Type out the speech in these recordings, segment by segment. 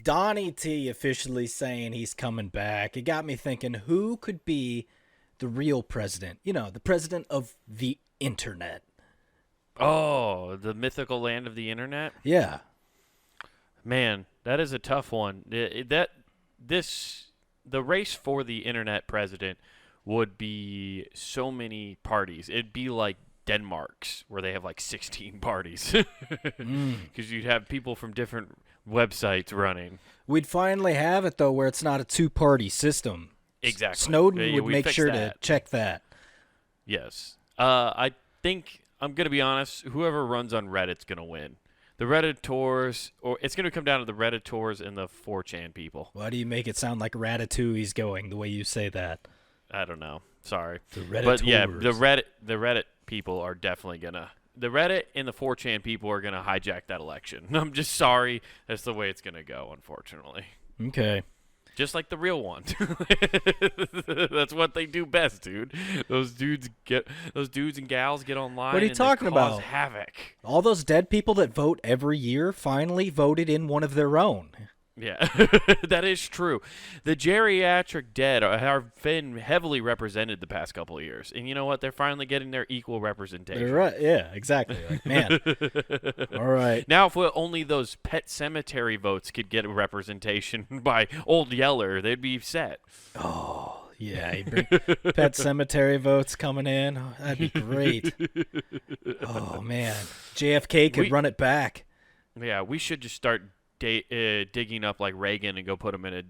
Donnie T officially saying he's coming back, it got me thinking, who could be the real president? You know, the president of the internet. Oh, the mythical land of the internet? Yeah. Man, that is a tough one. The race for the internet president would be so many parties. It'd be like Denmark's, where they have like 16 parties. Because you'd have people from different websites running. We'd finally have it, though, where it's not a two-party system. Exactly. Snowden would make sure that. to check that. Yes. I think, I'm going to be honest, whoever runs on Reddit's going to win. The Redditors, or it's going to come down to the Redditors and the 4chan people. Why do you make it sound like Ratatouille's going the way you say that? I don't know. Sorry. The Redditors. But yeah, the Reddit people are definitely going to, the Reddit and the 4chan people are going to hijack that election. I'm just sorry. That's the way it's going to go, unfortunately. Okay. Just like the real one. That's what they do best, dude. Those dudes and gals get online. What are you talking about? Cause havoc. All those dead people that vote every year finally voted in one of their own. Yeah, that is true. The geriatric dead have been heavily represented the past couple of years. And you know what? They're finally getting their equal representation. They're right. Yeah, exactly. Like, man. All right. Now, if only those Pet Cemetery votes could get a representation by Old Yeller, they'd be set. Oh, yeah. You bring Pet Cemetery votes coming in. Oh, that'd be great. Oh, man. JFK could run it back. Yeah, we should just start digging up like Reagan and go put him in a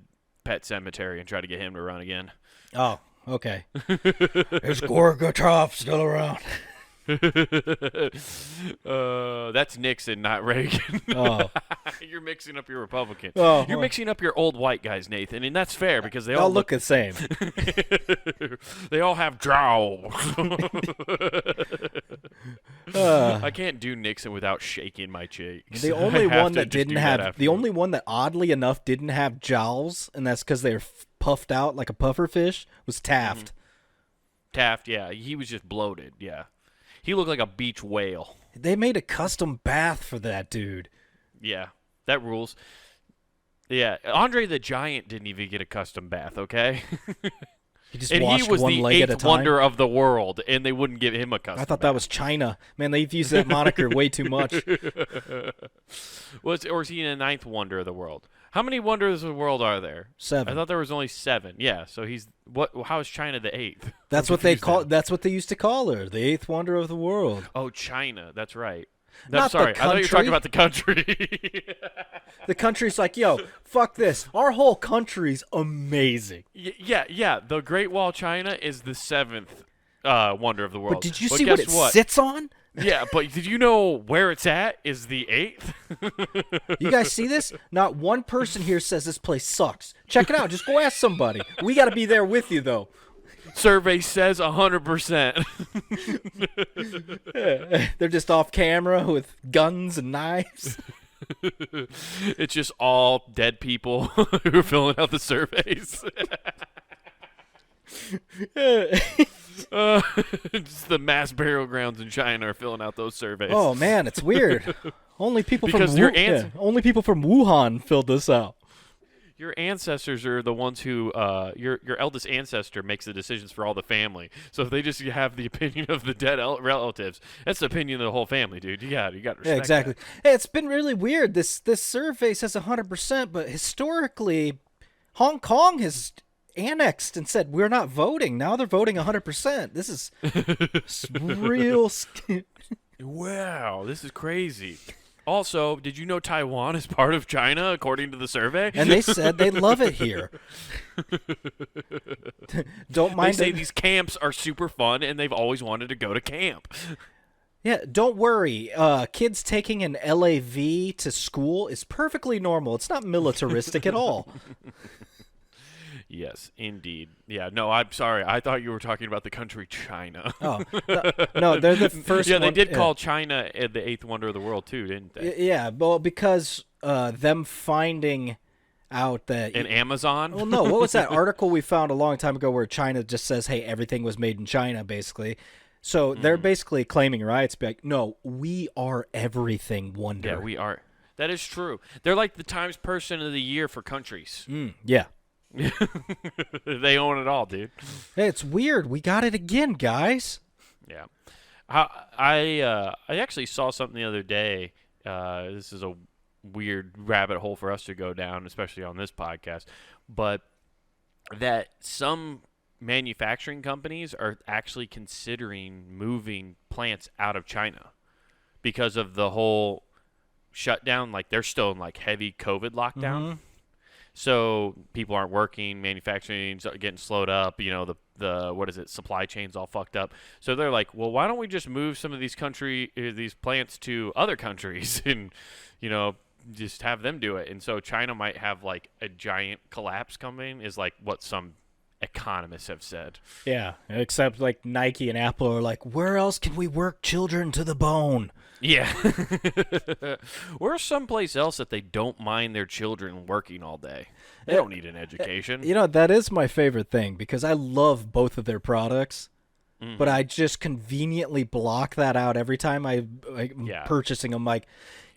pet cemetery and try to get him to run again. Oh, okay. Is Gorbachev still around? That's Nixon, not Reagan. Oh. You're mixing up your Republican. Oh, You're mixing up your old white guys, Nathan, and that's fair because they all all look the same. They all have jowls. I can't do Nixon without shaking my cheeks. The only one that didn't have, the only one that oddly enough didn't have jowls, and that's because they're puffed out like a puffer fish, was Taft. Taft, yeah, he was just bloated. Yeah, he looked like a beach whale. They made a custom bath for that dude. Yeah, that rules. Yeah, Andre the Giant didn't even get a custom bath. Okay. He just And washed he was one the leg at a eighth time. wonder of the world, and they wouldn't give him a custom I thought that was China. Man, they've used that moniker way too much. Or is he in the ninth wonder of the world? How many wonders of the world are there? 7. I thought there was only 7. Yeah, so he's what? How is China the 8th? That's what they call. That's what they used to call her, the 8th wonder of the world. Oh, China. That's right. Not sorry, the I thought you were talking country. about the country. The country's like, yo, fuck this. Our whole country's amazing. Yeah. The Great Wall of China is the 7th wonder of the world. But did you see what it guess sits on? Yeah, but did you know where it's at is the 8th? You guys see this? Not one person here says this place sucks. Check it out. Just go ask somebody. We got to be there with you, though. Survey says 100%. They're just off camera with guns and knives. It's just all dead people who are filling out the surveys. Just the mass burial grounds in China are filling out those surveys. Oh man, it's weird. Only people Because from only people from Wuhan filled this out. Your ancestors are the ones who your eldest ancestor makes the decisions for all the family. So if they just have the opinion of the dead relatives, that's the opinion of the whole family, dude. You got to respect Yeah, exactly. that. Hey, it's been really weird. This survey says 100%, but historically, Hong Kong has annexed and said we're not voting. Now they're voting 100%. This is real. Wow, this is crazy. Also, did you know Taiwan is part of China, according to the survey? And they said they love it here. Don't mind. They say these camps are super fun, and they've always wanted to go to camp. Yeah, don't worry. Kids taking an LAV to school is perfectly normal. It's not militaristic at all. Yes, indeed. Yeah, no, I'm sorry. I thought you were talking about the country China. Oh, no, they're the first Yeah, one. they did call China the 8th wonder of the world, too, didn't they? Yeah, well, because them finding out that... In Amazon? Well, no, what was that article we found a long time ago where China just says, hey, everything was made in China, basically. So they're basically claiming rights. Be like, no, we are everything wonder. Yeah, we are. That is true. They're like the Times Person of the Year for countries. Yeah. They own it all, dude. Hey, it's weird. We got it again, guys. Yeah. I actually saw something the other day. This is a weird rabbit hole for us to go down, especially on this podcast. But that some manufacturing companies are actually considering moving plants out of China because of the whole shutdown. Like, they're still in like heavy COVID lockdown. So people aren't working, manufacturing's getting slowed up, you know, the supply chain's all fucked up. So they're like, well, why don't we just move some of these plants to other countries and, you know, just have them do it. And so China might have like a giant collapse coming, is like what some economists have said. Yeah, except like Nike and Apple are like, where else can we work children to the bone? Yeah. Where's someplace else that they don't mind their children working all day? They don't need an education. You know, that is my favorite thing because I love both of their products, but I just conveniently block that out every time I'm purchasing them. Like,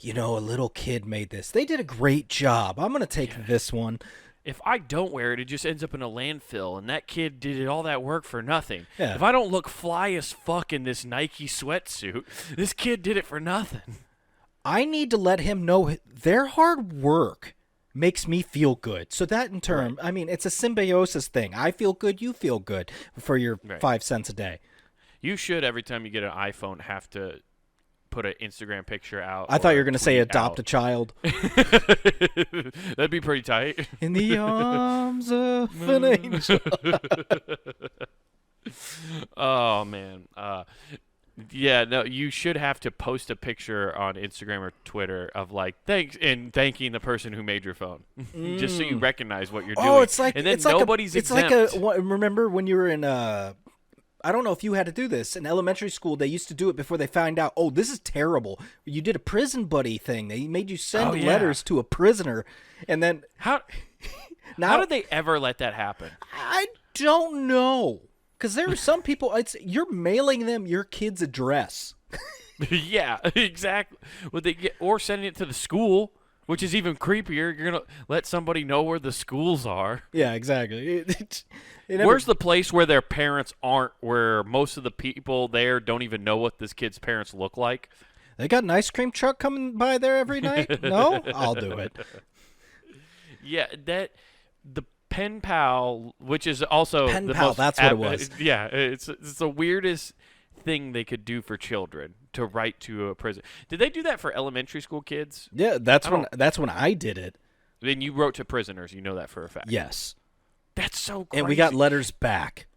you know, a little kid made this. They did a great job. I'm going to take this one. If I don't wear it, it just ends up in a landfill, and that kid did all that work for nothing. Yeah. If I don't look fly as fuck in this Nike sweatsuit, this kid did it for nothing. I need to let him know their hard work makes me feel good. So that in turn, I mean, it's a symbiosis thing. I feel good, you feel good for your 5 cents a day. You should, every time you get an iPhone, have to put an Instagram picture out. I thought you were going to say adopt a child. That'd be pretty tight. In the arms of an angel. Oh, man. Yeah, no, you should have to post a picture on Instagram or Twitter of like thanking the person who made your phone, just so you recognize what you're doing. Oh, it's like and then it's nobody's like exempt. remember when you were in I don't know if you had to do this in elementary school. They used to do it before they found out. Oh, this is terrible. You did a prison buddy thing. They made you send letters to a prisoner, and then how did they ever let that happen? I don't know. Because there are some people, you're mailing them your kid's address. Yeah, exactly. Would they or sending it to the school, which is even creepier. You're gonna let somebody know where the schools are. Yeah, exactly. Where's the place where their parents aren't? Where most of the people there don't even know what this kid's parents look like. They got an ice cream truck coming by there every night. No, I'll do it. Yeah, the Pen Pal, which is also Pen Pal, that's what it was. Yeah, it's the weirdest thing they could do for children, to write to a prison. Did they do that for elementary school kids? Yeah, that's when I did it. Then you wrote to prisoners. You know that for a fact. Yes. That's so crazy. And we got letters back.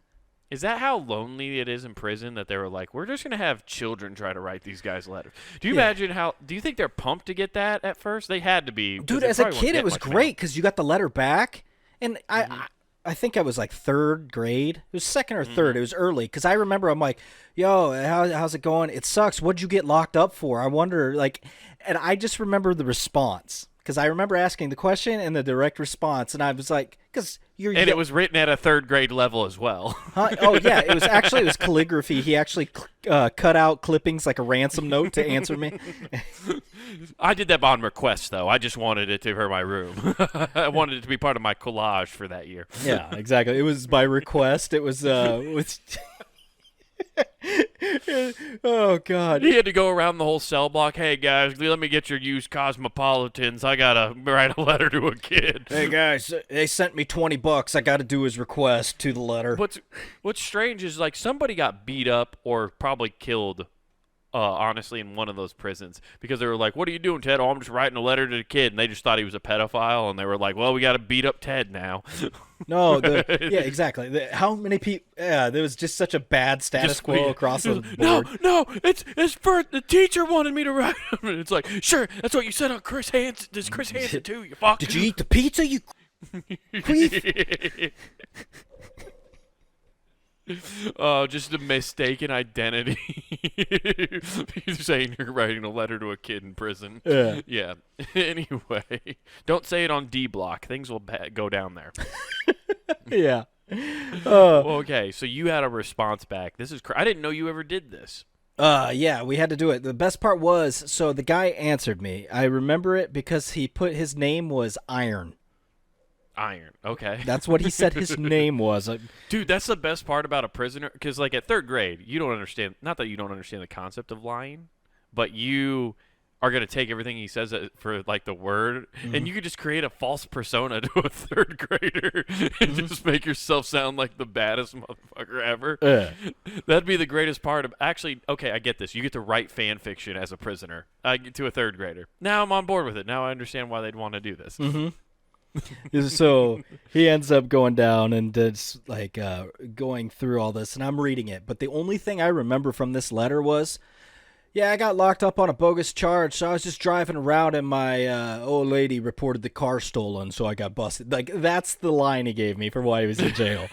Is that how lonely it is in prison, that they were like, we're just going to have children try to write these guys letters? Do you imagine do you think they're pumped to get that at first? They had to be. Dude, as a kid, it was great because you got the letter back. And I think I was like third grade. It was second or third. It was early because I remember I'm like, yo, how's it going? It sucks. What'd you get locked up for? I wonder, like, and I just remember the response because I remember asking the question and the direct response. And I was like, because you're. And it was written at a third grade level as well. Huh? Oh, yeah. It was calligraphy. He actually cut out clippings like a ransom note to answer me. I did that on request, though. I just wanted it to be my room. I wanted it to be part of my collage for that year. Yeah, exactly. It was by request. It was oh, God. He had to go around the whole cell block. Hey, guys, let me get your used Cosmopolitans. I got to write a letter to a kid. Hey, guys, they sent me $20. I got to do his request to the letter. What's strange is, like, somebody got beat up or probably killed, honestly, in one of those prisons, because they were like, what are you doing, Ted? Oh, I'm just writing a letter to the kid. And they just thought he was a pedophile, and they were like, well, we got to beat up Ted now. No, yeah, exactly. How many people? Yeah, there was just such a bad status quo across the board. No, it's for the teacher wanted me to write him. And it's like, sure, that's what you said on Chris Hansen. Does Chris Hansen too? You fuck. Did you eat the pizza? You queef? Oh, just a mistaken identity. You're saying you're writing a letter to a kid in prison. Yeah. Yeah. Anyway, don't say it on D Block. Things will go down there. Yeah. Okay, so you had a response back. This is I didn't know you ever did this. Yeah, we had to do it. The best part was, so the guy answered me. I remember it because he put his name was Iron. Iron. Okay. That's what he said his name was. Dude, that's the best part about a prisoner, because like at third grade, you don't understand. Not that you don't understand the concept of lying, but you are gonna take everything he says for like the word, and you could just create a false persona to a third grader and just make yourself sound like the baddest motherfucker ever. That'd be the greatest part of. Actually, okay, I get this. You get to write fan fiction as a prisoner to a third grader. Now I'm on board with it. Now I understand why they'd want to do this. So he ends up going down and it's like going through all this, and I'm reading it. But the only thing I remember from this letter was, yeah, I got locked up on a bogus charge, so I was just driving around and my old lady reported the car stolen, so I got busted. Like, that's the line he gave me for why he was in jail.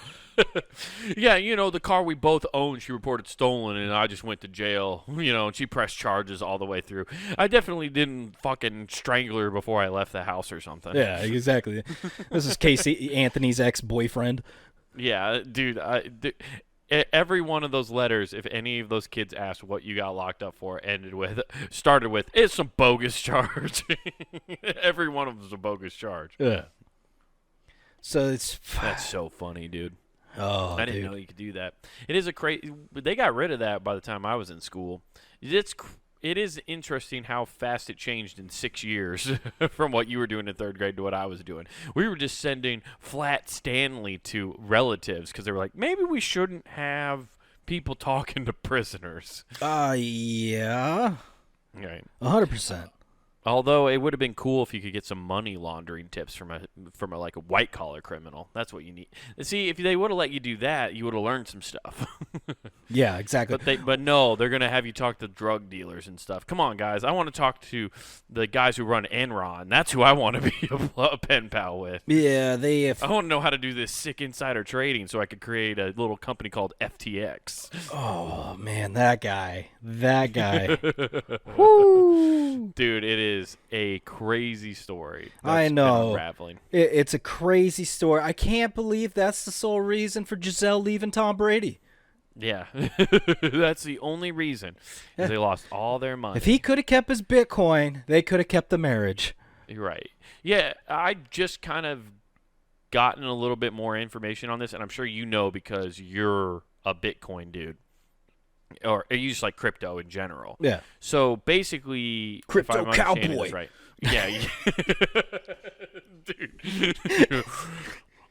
Yeah, the car we both owned, she reported stolen, and I just went to jail, and she pressed charges all the way through. I definitely didn't fucking strangle her before I left the house or something. Yeah, exactly. This is Casey Anthony's ex-boyfriend. Yeah, dude, every one of those letters, if any of those kids asked what you got locked up for, started with, it's some bogus charge. Every one of them is a bogus charge. Yeah. So that's so funny, dude. Oh, I didn't know you could do that. It is a crazy. They got rid of that by the time I was in school. It is interesting how fast it changed in 6 years from what you were doing in third grade to what I was doing. We were just sending flat Stanley to relatives because they were like, maybe we shouldn't have people talking to prisoners. Yeah. Right. 100%. Although it would have been cool if you could get some money laundering tips from a like a white collar criminal. That's what you need. See, if they would have let you do that, you would have learned some stuff. Yeah, exactly. But no, they're gonna have you talk to drug dealers and stuff. Come on, guys. I want to talk to the guys who run Enron. That's who I want to be a pen pal with. Yeah, I want to know how to do this sick insider trading so I could create a little company called FTX. Oh man, that guy. Woo! Dude, it is a crazy story. I know. Unraveling. It's a crazy story. I can't believe that's the sole reason for Giselle leaving Tom Brady. Yeah. That's the only reason. Is they lost all their money. If he could have kept his Bitcoin, they could have kept the marriage. Right. Yeah, I just kind of gotten a little bit more information on this, and I'm sure you know because you're a Bitcoin dude. Or you just like crypto in general. Yeah. So basically, crypto if I'm cowboy. This right. Yeah. Dude.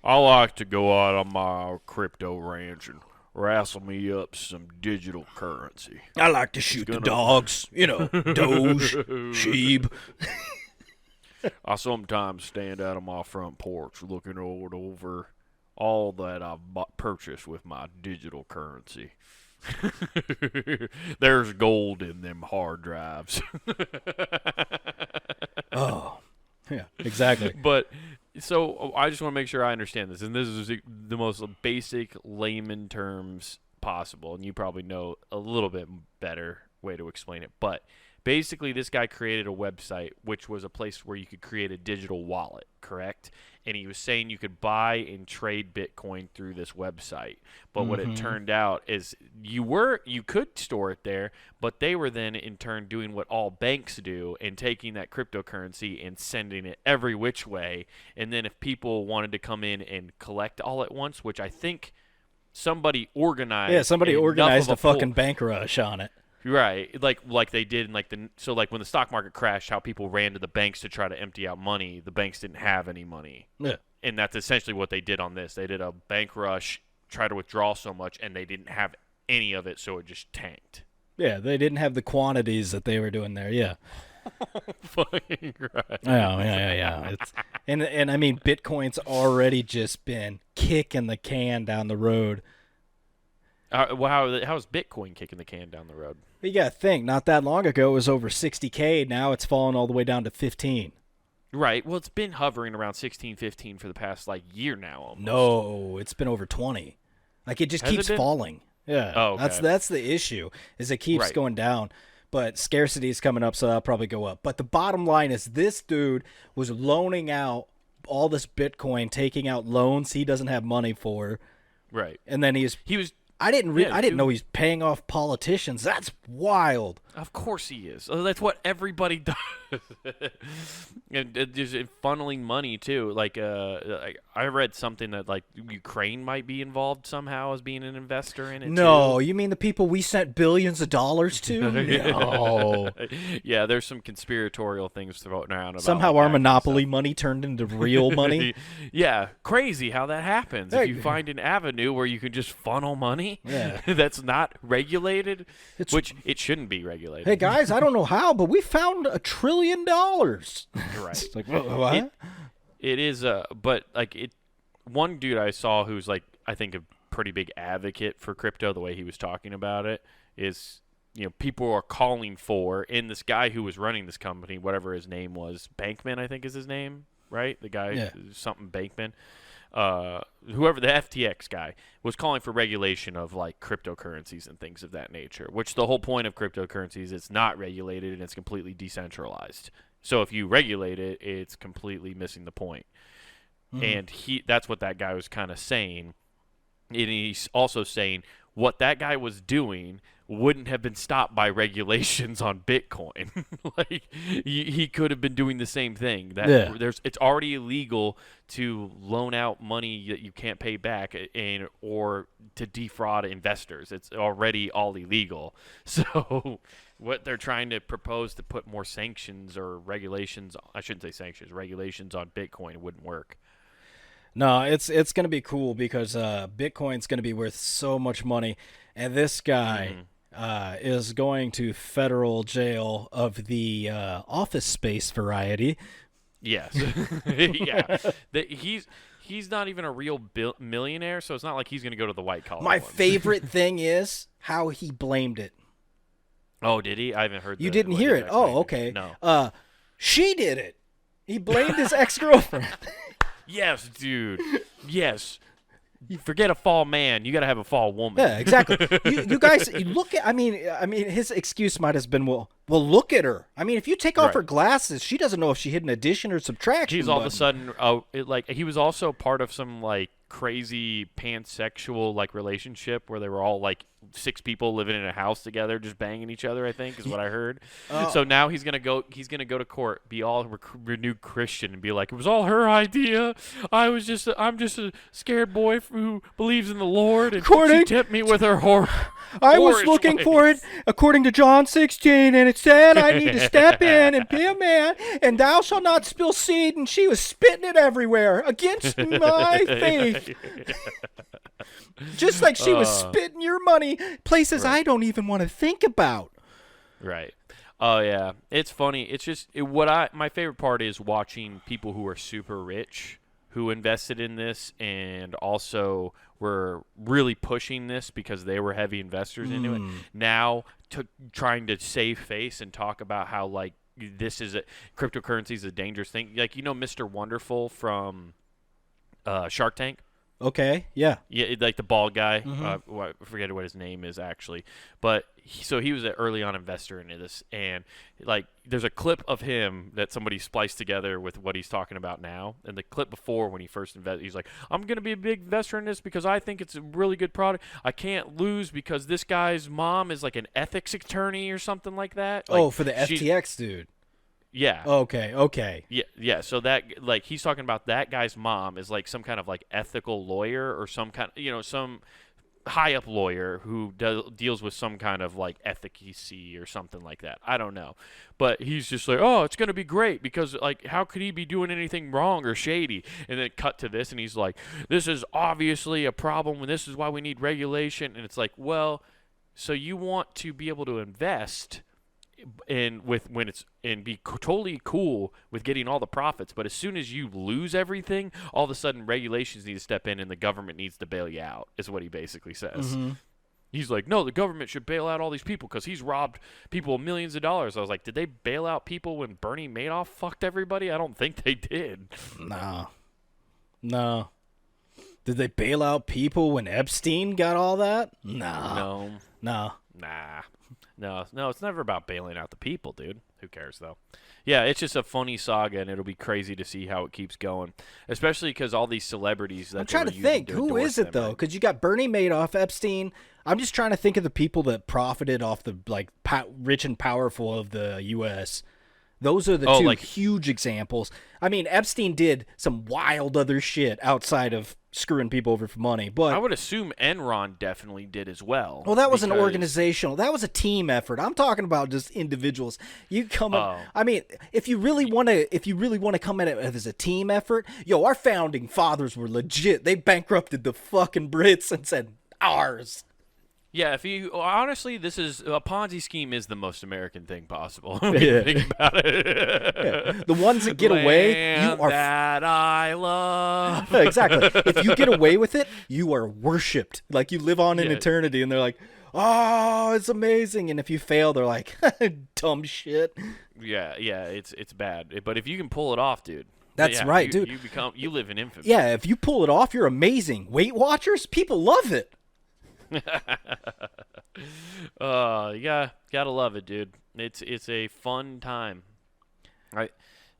I like to go out on my crypto ranch and wrestle me up some digital currency. I like to shoot the dogs. Doge, sheep. I sometimes stand out on my front porch looking over all that I've purchased with my digital currency. There's gold in them hard drives. Oh, yeah, exactly. But so I just want to make sure I understand this, and this is the most basic layman terms possible, and you probably know a little bit better way to explain it. But basically, this guy created a website which was a place where you could create a digital wallet, correct? And he was saying you could buy and trade Bitcoin through this website. But what it turned out is you could store it there, but they were then in turn doing what all banks do and taking that cryptocurrency and sending it every which way. And then if people wanted to come in and collect all at once, which I think somebody organized. Yeah, somebody organized a fucking pool. bank rush on it. Right, like they did in like when the stock market crashed, how people ran to the banks to try to empty out money. The banks didn't have any money. Yeah, and that's essentially what they did on this. They did a bank rush, try to withdraw so much, and they didn't have any of it, so it just tanked. Yeah, they didn't have the quantities that they were doing there. Yeah. Fucking right. Yeah. And I mean, Bitcoin's already just been kicking the can down the road. How's Bitcoin kicking the can down the road? You got to think, not that long ago it was over 60K. Now it's fallen all the way down to 15. Right. Well, it's been hovering around 16, 15 for the past year now almost. No, it's been over 20. Like it just keeps falling. Yeah. Oh, okay. That's the issue. Is it keeps going down. But scarcity is coming up, so that'll probably go up. But the bottom line is this dude was loaning out all this Bitcoin, taking out loans he doesn't have money for. Right. And then he I didn't Yeah, I didn't know he's paying off politicians. That's wild. Of course he is. That's what everybody does. And just funneling money too. Like I read something that like Ukraine might be involved somehow as being an investor in it No, too. you mean the people we sent billions of dollars to? No. Yeah, there's some conspiratorial things floating around about Somehow like our that kind of monopoly stuff. money turned into real money. Yeah, crazy how that happens. Hey. If you find an avenue where you can just funnel money Yeah. that's not regulated, It's- which it shouldn't be regulated. Hey guys, I don't know how, but we found $1 trillion. Right. It's like what? It is, but like it. One dude I saw who's like I think a pretty big advocate for crypto. The way he was talking about it is, people are calling for, and this guy who was running this company, whatever his name was, Bankman I think is his name, right? The guy, Yeah. something Bankman. Whoever the FTX guy was calling for regulation of like cryptocurrencies and things of that nature, which the whole point of cryptocurrencies, it's not regulated and it's completely decentralized. So if you regulate it, it's completely missing the point. And that's what that guy was kind of saying. And he's also saying what that guy was doing wouldn't have been stopped by regulations on Bitcoin. Like he could have been doing the same thing. It's already illegal to loan out money that you can't pay back or to defraud investors. It's already all illegal. So what they're trying to propose to put more sanctions or regulations, I shouldn't say sanctions, regulations on Bitcoin wouldn't work. No, it's going to be cool because Bitcoin's going to be worth so much money, and this guy is going to federal jail of the Office Space variety. Yes. Yeah. He's not even a real millionaire, so it's not like he's going to go to the white collar My ones. favorite thing is how he blamed it. Oh, did he? I haven't heard. You didn't hear it? Oh, okay. No. She did it. He blamed his ex-girlfriend. Yes, dude. Yes. You forget a fall man, you got to have a fall woman. Yeah, exactly. You guys, you look at. I mean, his excuse might have been, well, look at her. I mean, if you take off Right. her glasses, she doesn't know if she hit an addition or subtraction. He's all of a button. sudden, he was also part of some like crazy pansexual like relationship where they were all like 6 people living in a house together, just banging each other. I think is what I heard. So now he's gonna go to court, be all renewed Christian, and be like, it was all her idea. I'm just a scared boy who believes in the Lord, and she tipped me with her horror. I was looking for it according to John 16, and it said I need to step in and be a man, and thou shalt not spill seed, and she was spitting it everywhere against my faith. Just like she was spitting your money places Right. I don't even want to think about. Right. Oh yeah, it's funny. It's just my favorite part is watching people who are super rich who invested in this and also were really pushing this because they were heavy investors into it. Now trying to save face and talk about how like cryptocurrency is a dangerous thing. Like Mr. Wonderful from Shark Tank. Okay, yeah. Yeah, like the bald guy. I forget what his name is actually, but he was an early on investor into this, and like there's a clip of him that somebody spliced together with what he's talking about now, and the clip before when he first invested, he's like, "I'm gonna be a big investor in this because I think it's a really good product. I can't lose because this guy's mom is like an ethics attorney or something like that." Like, For the FTX dude. Yeah. Okay. Yeah. So that like he's talking about that guy's mom is like some kind of like ethical lawyer or some kind, some high up lawyer who deals with some kind of like ethicacy or something like that. I don't know, but he's just like, oh, it's gonna be great because like how could he be doing anything wrong or shady? And then cut to this, and he's like, this is obviously a problem, and this is why we need regulation. And it's like, well, so you want to be able to invest be totally cool with getting all the profits, but as soon as you lose everything, all of a sudden regulations need to step in and the government needs to bail you out, is what he basically says. He's like, no, the government should bail out all these people because he's robbed people millions of dollars. I was like, did they bail out people when Bernie Madoff fucked everybody? I don't think they did. No. Did they bail out people when Epstein got all that? No. No, it's never about bailing out the people, dude. Who cares though? Yeah, it's just a funny saga, and it'll be crazy to see how it keeps going, especially because all these celebrities that I'm trying they to were using think, to who endorse is it them, though? right? Because you got Bernie Madoff, Epstein. I'm just trying to think of the people that profited off the rich and powerful of the U.S. Those are the Oh, two like huge examples. I mean, Epstein did some wild other shit outside of screwing people over for money, I but would assume Enron definitely did as well. well, that was an because- organizational. That was a team effort. I'm talking about just individuals. You come in. Oh. I mean, if you really want to come at it as a team effort, yo, our founding fathers were legit. They bankrupted the fucking Brits and said ours. Yeah, if you honestly, this is a Ponzi scheme is the most American thing possible. Yeah. Think about it. Yeah. The ones that get away, you Land are that I love. exactly. If you get away with it, you are worshipped. Like you live on in Yeah. eternity, and they're like, "Oh, it's amazing." And if you fail, they're like, "Dumb shit." Yeah, it's bad. But if you can pull it off, dude. That's yeah, right, you, dude. You live in infamy. Yeah, if you pull it off, you're amazing. Weight Watchers, people love it. Gotta love it, dude. It's a fun time. Right?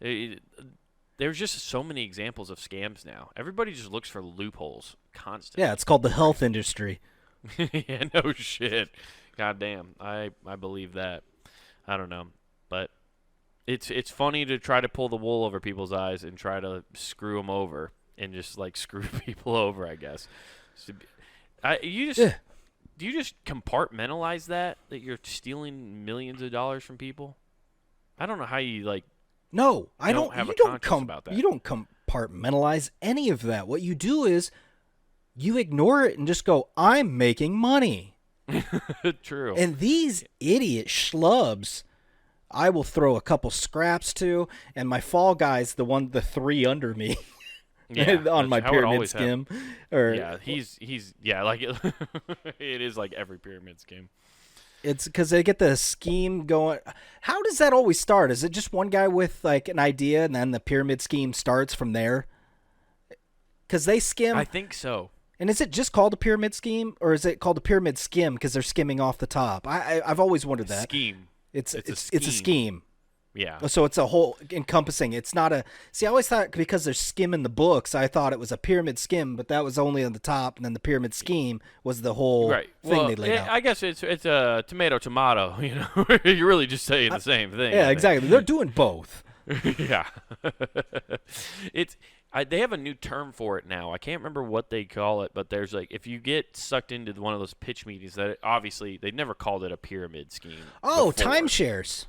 There's just so many examples of scams now. Everybody just looks for loopholes constantly. Yeah, it's called the health industry. Yeah, no shit. God damn. I believe that. I don't know. But it's funny to try to pull the wool over people's eyes and try to screw them over and just like screw people over, I guess. Do you just compartmentalize that you're stealing millions of dollars from people? I don't know how you like. No, I don't. have You a don't conscience about that. You don't compartmentalize any of that. What you do is you ignore it and just go, "I'm making money." True. And these idiot schlubs, I will throw a couple scraps to, and my fall guy's the three under me. Yeah, on my that's how it pyramid always scheme. Or Yeah, he's like it is like every pyramid scheme. it's because they get the scheme going. How does that always start? Is it just one guy with like an idea, and then the pyramid scheme starts from there? Because they skim. I think so. And is it just called a pyramid scheme, or is it called a pyramid skim because they're skimming off the top? I've always wondered that. Scheme. It's a a scheme. Yeah. So it's a whole encompassing. It's not a. See, I always thought because they're skimming the books, I thought it was a pyramid skim, but that was only on the top, and then the pyramid scheme was the whole Right. thing Well, they laid out. I guess it's a tomato. You know, you're really just saying the same thing. I Yeah, think. exactly. They're doing both. Yeah. They have a new term for it now. I can't remember what they call it, but there's like if you get sucked into one of those pitch meetings that obviously they never called it a pyramid scheme. Oh, before. timeshares.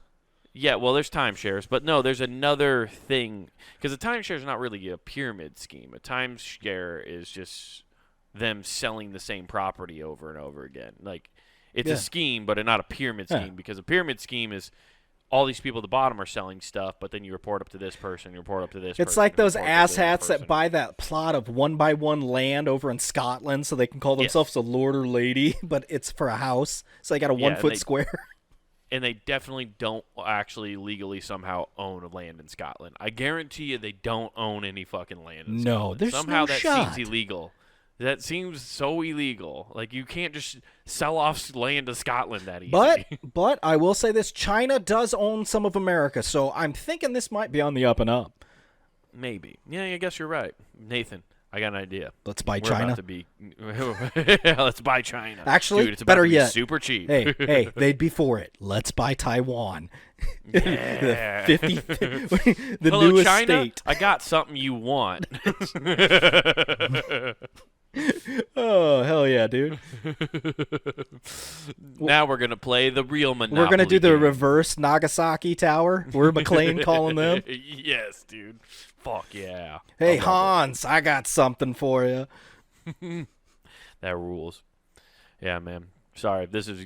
Yeah, well, there's timeshares, but no, there's another thing because a timeshare is not really a pyramid scheme. A timeshare is just them selling the same property over and over again. Like it's Yeah. a scheme, but not a pyramid Yeah. scheme because a pyramid scheme is all these people at the bottom are selling stuff, but then you report up to this person, you report up to this. It's person, like you those report up to this asshats that person. buy that plot of 1x1 land over in Scotland so they can call Yes. themselves a lord or lady, but it's for a house. So they got a Yeah, 1 and foot they- square. And they definitely don't actually legally somehow own land in Scotland. I guarantee you they don't own any fucking land in No, Scotland. there's somehow no that shot. seems illegal. That seems so illegal. Like you can't just sell off land to Scotland that easy. But I will say this: China does own some of America, so I'm thinking this might be on the up and up. Maybe. Yeah, I guess you're right. Nathan, I got an idea. Let's buy We're China. about to be yeah, let's buy China. Actually, dude, it's about better to be yet. super cheap. Hey, they'd be for it. Let's buy Taiwan. Yeah. the 50, the Hello, newest China. state. I got something you want. Oh hell yeah, dude! Now we're gonna play the real Monopoly. We're gonna do the game. reverse Nagasaki Tower. We're McLean calling them. Yes, dude. Fuck yeah. Hey I love Hans, I got something for you. it. That rules. Yeah, man. Sorry, this is.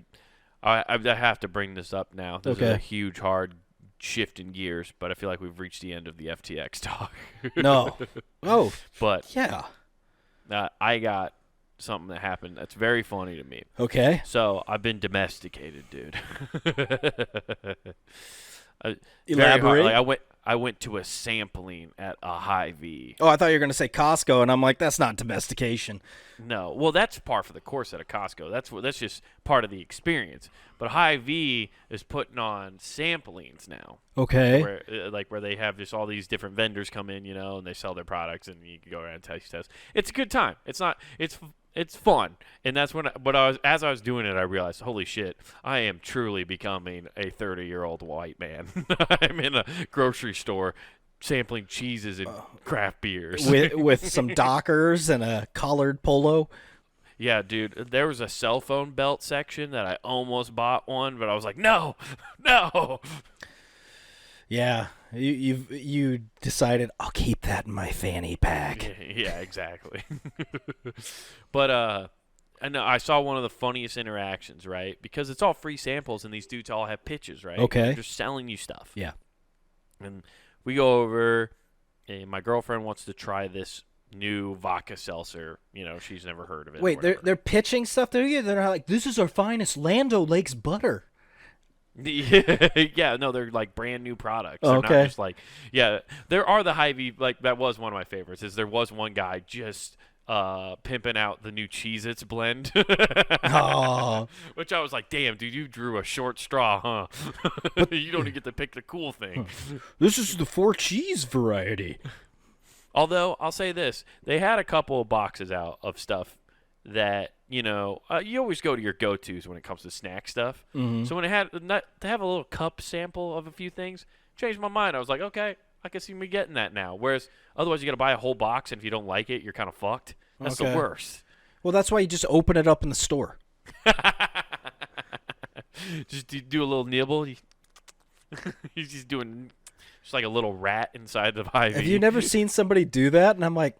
I have to bring this up now. This is Okay. a huge, hard shift in gears, but I feel like we've reached the end of the FTX talk. No. Oh But yeah. I got something that happened that's very funny to me. Okay. So I've been domesticated, dude. Very hard. Elaborate. Like I went to a sampling at a Hy-Vee. Oh, I thought you were going to say Costco, and I'm like, that's not domestication. No, well, that's par for the course at a Costco. That's just part of the experience. But Hy-Vee is putting on samplings now, Okay. where they have just all these different vendors come in, and they sell their products, and you can go around and taste test. It's a good time. It's fun, and that's when. As I was doing it, I realized, holy shit, I am truly becoming a 30-year-old white man. I'm in a grocery store sampling cheeses and craft beers with some Dockers and a collared polo. Yeah, dude, there was a cell phone belt section that I almost bought one, but I was like, no. Yeah, you decided I'll keep that in my fanny pack. Yeah, exactly. But I know I saw one of the funniest interactions, right? Because it's all free samples, and these dudes all have pitches, right? Okay. They're just selling you stuff. Yeah. And we go over, and my girlfriend wants to try this new vodka seltzer. She's never heard of it. Wait, they're pitching stuff to you? They're like, this is our finest Land O'Lakes butter. Yeah, no, they're like brand new products. They're Okay. not just like, yeah, there are the Hy-Vee, like that was one of my favorites, is there was one guy just pimping out the new Cheez-Its blend. Oh. Which I was like, damn, dude, you drew a short straw, huh? You don't even get to pick the cool thing. This is the 4 cheese variety. Although, I'll say this, they had a couple of boxes out of stuff that, you always go to your go-tos when it comes to snack stuff. Mm-hmm. So when to have a little cup sample of a few things, changed my mind. I was like, okay, I can see me getting that now. Whereas otherwise you got to buy a whole box, and if you don't like it, you're kind of fucked. That's the worst. Well, that's why you just open it up in the store. Just do a little nibble. He's just doing just like a little rat inside the Hy-Vee. Have you never seen somebody do that? And I'm like,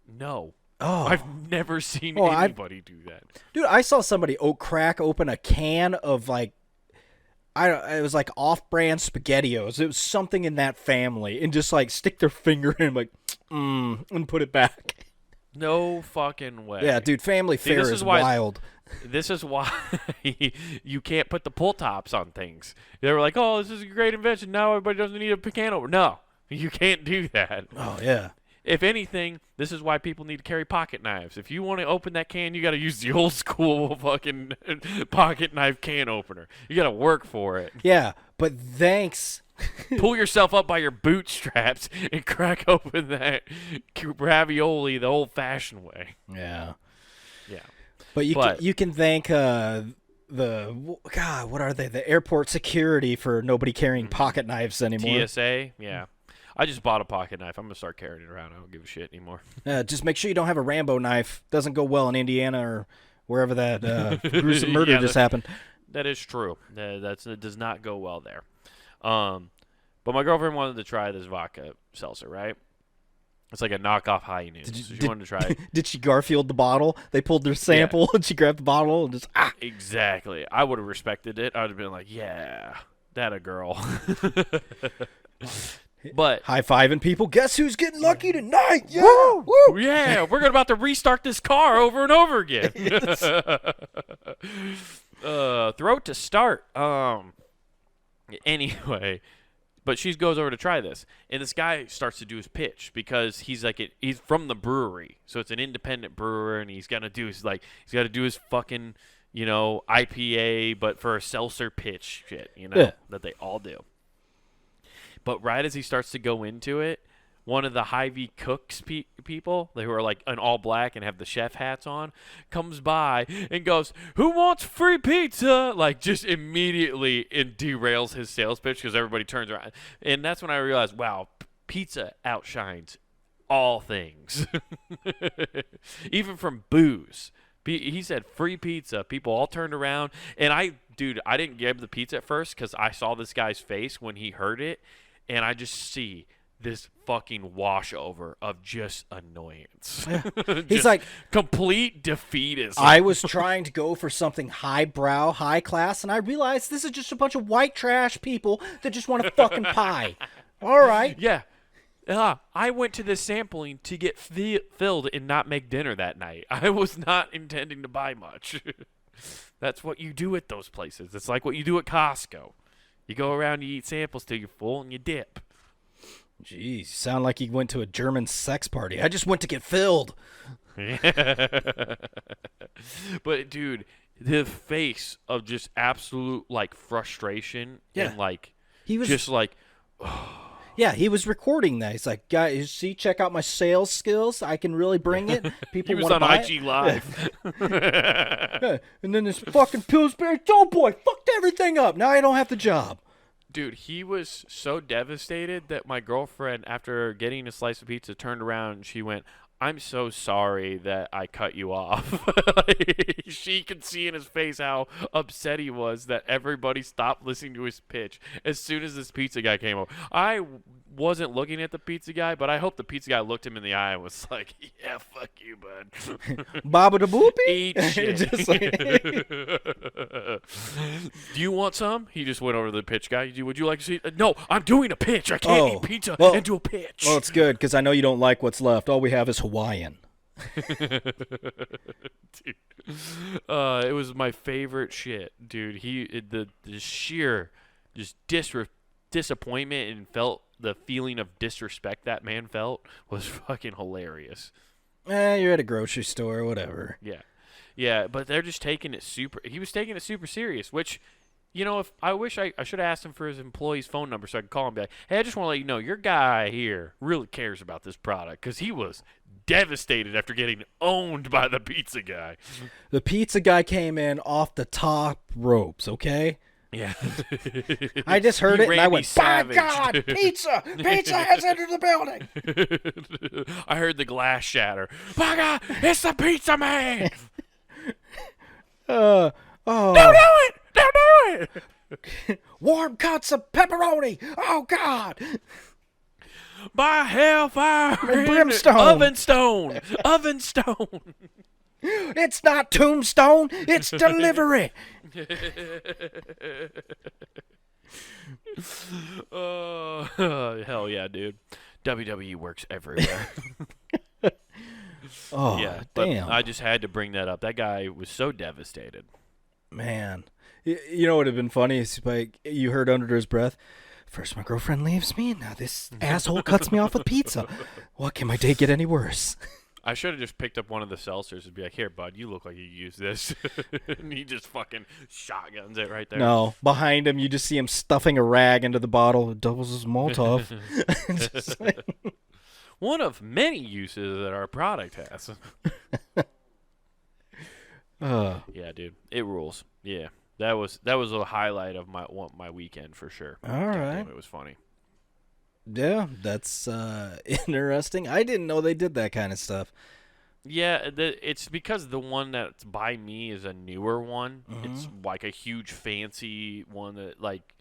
No. oh. I've never seen Oh, anybody do that. Dude, I saw somebody crack open a can of it was like off-brand SpaghettiOs. It was something in that family, and just like stick their finger in, like, and put it back. No fucking way. Yeah, dude, family fare this is is why- wild. This is why you can't put the pull tops on things. They were like, oh, this is a great invention. Now everybody doesn't need a can opener. No, you can't do that. Oh yeah. If anything, this is why people need to carry pocket knives. If you want to open that can, you got to use the old school fucking pocket knife can opener. You got to work for it. Yeah, but thanks. Pull yourself up by your bootstraps and crack open that ravioli the old-fashioned way. Yeah. Yeah. But you can thank what are they? The airport security for nobody carrying pocket knives anymore. TSA, yeah. I just bought a pocket knife. I'm gonna start carrying it around. I don't give a shit anymore. Just make sure you don't have a Rambo knife. Doesn't go well in Indiana or wherever that gruesome murder just happened. That is true. It does not go well there. But my girlfriend wanted to try this vodka seltzer, right? It's like a knockoff High Noon. So she wanted to try it. Did she Garfield the bottle? They pulled their sample and she grabbed the bottle and just Exactly. I would have respected it. I would have been like, yeah, that a girl. But high-fiving people. Guess who's getting lucky tonight? Yeah. Woo! Woo! Yeah, we're about to restart this car over and over again. Throw it to start. Anyway, but she goes over to try this, and this guy starts to do his pitch because he's from the brewery, so it's an independent brewer, and he's got to do his fucking IPA, but for a seltzer pitch shit, that they all do. But right as he starts to go into it, one of the Hy-Vee cooks people, who are like in all black and have the chef hats on, comes by and goes, "Who wants free pizza?" Like just immediately and derails his sales pitch because everybody turns around. And that's when I realized, wow, pizza outshines all things. Even from booze. He said free pizza. People all turned around. And I didn't give the pizza at first because I saw this guy's face when he heard it. And I just see this fucking washover of just annoyance. He's like complete defeatism. I was trying to go for something highbrow, high class, and I realized this is just a bunch of white trash people that just want a fucking pie. All right. Yeah. I went to this sampling to get filled and not make dinner that night. I was not intending to buy much. That's what you do at those places. It's like what you do at Costco. You go around, you eat samples till you're full, and you dip. Jeez, you sound like you went to a German sex party. I just went to get filled. But dude, the face of just absolute like frustration and like he was just like yeah, he was recording that. He's like, guys, see, check out my sales skills. I can really bring it. People he was want to on buy IG it. Live. Yeah. And then this fucking Pillsbury Doughboy fucked everything up. Now I don't have the job. Dude, he was so devastated that my girlfriend, after getting a slice of pizza, turned around and she went, "I'm so sorry that I cut you off." She could see in his face how upset he was that everybody stopped listening to his pitch as soon as this pizza guy came over. I wasn't looking at the pizza guy, but I hope the pizza guy looked him in the eye and was like, "Yeah, fuck you, bud." Baba da boopy? Eat shit. Just like- Do you want some? He just went over to the pitch guy. Would you like to see? No, I'm doing a pitch. I can't eat pizza and do a pitch. Well, it's good because I know you don't like what's left. All we have is Hawaiian. Dude. It was my favorite shit, dude. The sheer just disappointment and felt the feeling of disrespect that man felt was fucking hilarious. You're at a grocery store, whatever. Yeah, but they're just taking it he was taking it super serious, which, you know, if I wish I should have asked him for his employee's phone number so I could call him and be like, "Hey, I just want to let you know your guy here really cares about this product," because he was devastated after getting owned by the pizza guy. The pizza guy came in off the top ropes, okay? Yeah. I just heard it and I went, "By Savage. God, pizza! Pizza has entered the building!" I heard the glass shatter. By God, it's the pizza man! Oh. Don't do it! Don't do it! Warm cuts of pepperoni! Oh, God! By hellfire And brimstone. Oven stone! Oven stone! It's not tombstone, it's delivery! Hell yeah, dude. WWE works everywhere. Oh, Yeah, but damn. I just had to bring that up. That guy was so devastated. Man. You know what would have been funny is like you heard under his breath, "First my girlfriend leaves me, now this asshole cuts me off with pizza. What, can my day get any worse?" I should have just picked up one of the seltzers and be like, "Here, bud, you look like you use this." And he just fucking shotguns it right there. No, behind him you just see him stuffing a rag into the bottle. It doubles as Molotov. Just like- One of many uses that our product has. Yeah, dude, it rules. Yeah, that was a highlight of my weekend for sure. All God right. damn, it was funny. Yeah, that's interesting. I didn't know they did that kind of stuff. Yeah, it's because the one that's by me is a newer one. It's like a huge fancy one that, like,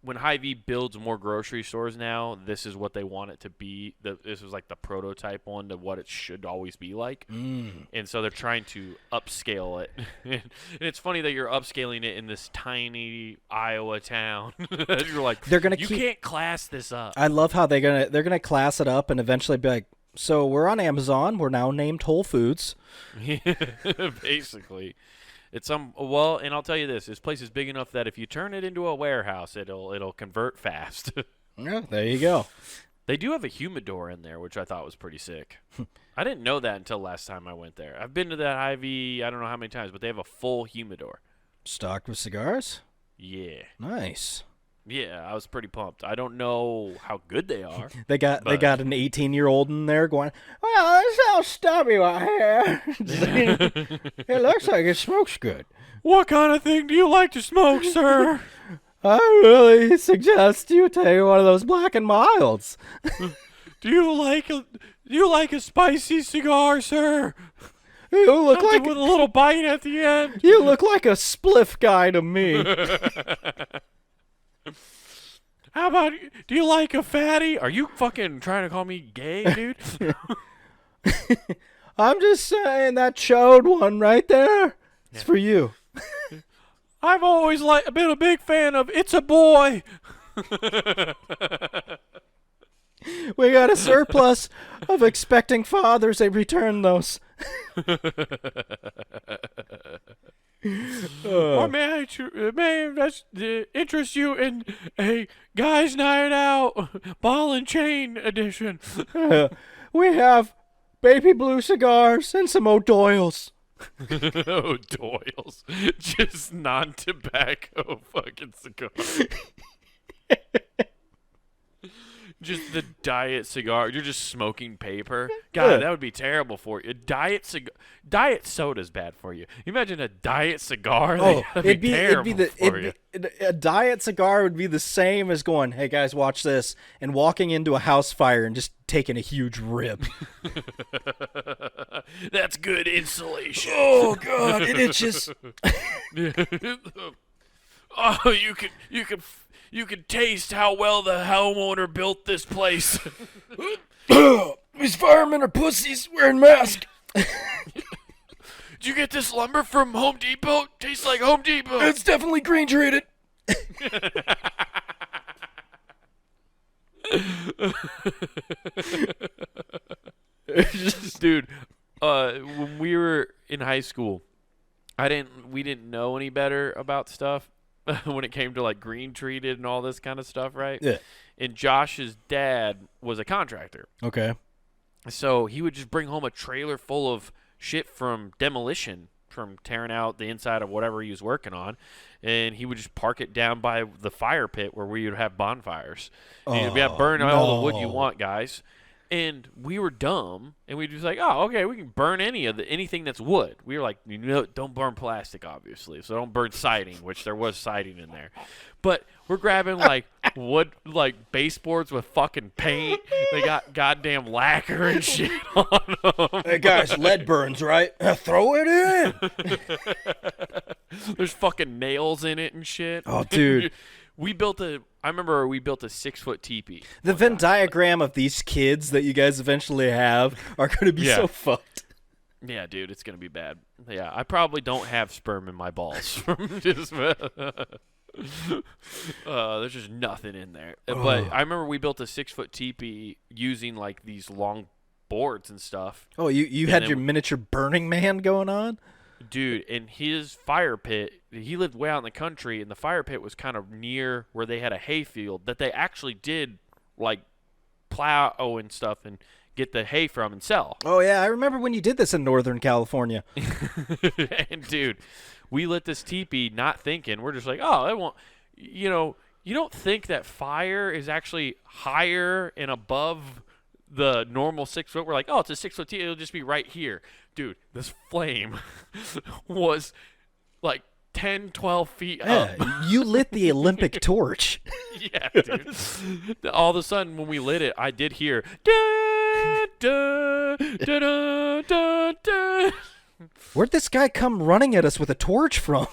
when Hy-Vee builds more grocery stores now, this is what they want it to be. This was like the prototype one to what it should always be like. And so they're trying to upscale it. And it's funny that you're upscaling it in this tiny Iowa town. You're like, you can't class this up. I love how they're gonna class it up and eventually be like, "So we're on Amazon. We're now named Whole Foods." Basically. It's well, and I'll tell you this place is big enough that if you turn it into a warehouse, it'll convert fast. Yeah, there you go. They do have a humidor in there, which I thought was pretty sick. I didn't know that until last time I went there. I've been to that Hy-Vee I don't know how many times, but they have a full humidor. Stocked with cigars? Yeah. Nice. Yeah, I was pretty pumped. I don't know how good they are. They got an 18-year-old in there going, "Well, this sounds stubby right here." It looks like it smokes good. What kind of thing do you like to smoke, sir? I really suggest you take one of those Black and Milds. Do you like a spicy cigar, sir? You look Something like with a little bite at the end. You look like a spliff guy to me. How about, do you like a fatty? Are you fucking trying to call me gay, dude? I'm just saying that chode one right there. It's for you. I've always been a big fan of It's a Boy. We got a surplus of expecting fathers. They return those Or may I interest you in a guys' night out ball and chain edition? We have baby blue cigars and some O'Doyle's. O'Doyle's, just non-tobacco fucking cigar. Just the diet cigar. You're just smoking paper. God, Yeah. that would be terrible for you. Diet soda's bad for you. You imagine a diet cigar? Oh, That'd be terrible for you. A diet cigar would be the same as going, "Hey guys, watch this," and walking into a house fire and just taking a huge rip. That's good insulation. Oh god, it itches. Oh, you can taste how well the homeowner built this place. These firemen are pussies wearing masks. Did you get this lumber from Home Depot? Tastes like Home Depot. It's definitely green treated. Dude, when we were in high school, we didn't know any better about stuff when it came to like green treated and all this kind of stuff, right? Yeah. And Josh's dad was a contractor. Okay. So he would just bring home a trailer full of shit from demolition, from tearing out the inside of whatever he was working on, and he would just park it down by the fire pit where we would have bonfires. And he'd be burn all the wood you want, guys. And we were dumb, and we just like, oh, okay, we can burn anything that's wood. We were like, don't burn plastic, obviously, so don't burn siding, which there was siding in there. But we're grabbing like wood, like baseboards with fucking paint. They got goddamn lacquer and shit on them. Hey guys, lead burns, right? Throw it in. There's fucking nails in it and shit. Oh, dude. I remember we built a 6-foot teepee. The Venn diagram of these kids that you guys eventually have are going to be so fucked. Yeah, dude, it's going to be bad. Yeah, I probably don't have sperm in my balls. From just, there's just nothing in there. But I remember we built a 6-foot teepee using like these long boards and stuff. Oh, you had your miniature Burning Man going on? Dude, in his fire pit, he lived way out in the country, and the fire pit was kind of near where they had a hay field that they actually did, like, plow and stuff and get the hay from and sell. Oh, yeah, I remember when you did this in Northern California. And, dude, we lit this teepee not thinking. We're just like, oh, it won't, you don't think that fire is actually higher and above the normal 6-foot. We're like, oh, it's a 6-foot teepee. It'll just be right here. Dude, this flame was like 10, 12 feet up. You lit the Olympic torch. Yeah, dude. All of a sudden, when we lit it, I did hear, da, da, da, da, da, da. Where'd this guy come running at us with a torch from?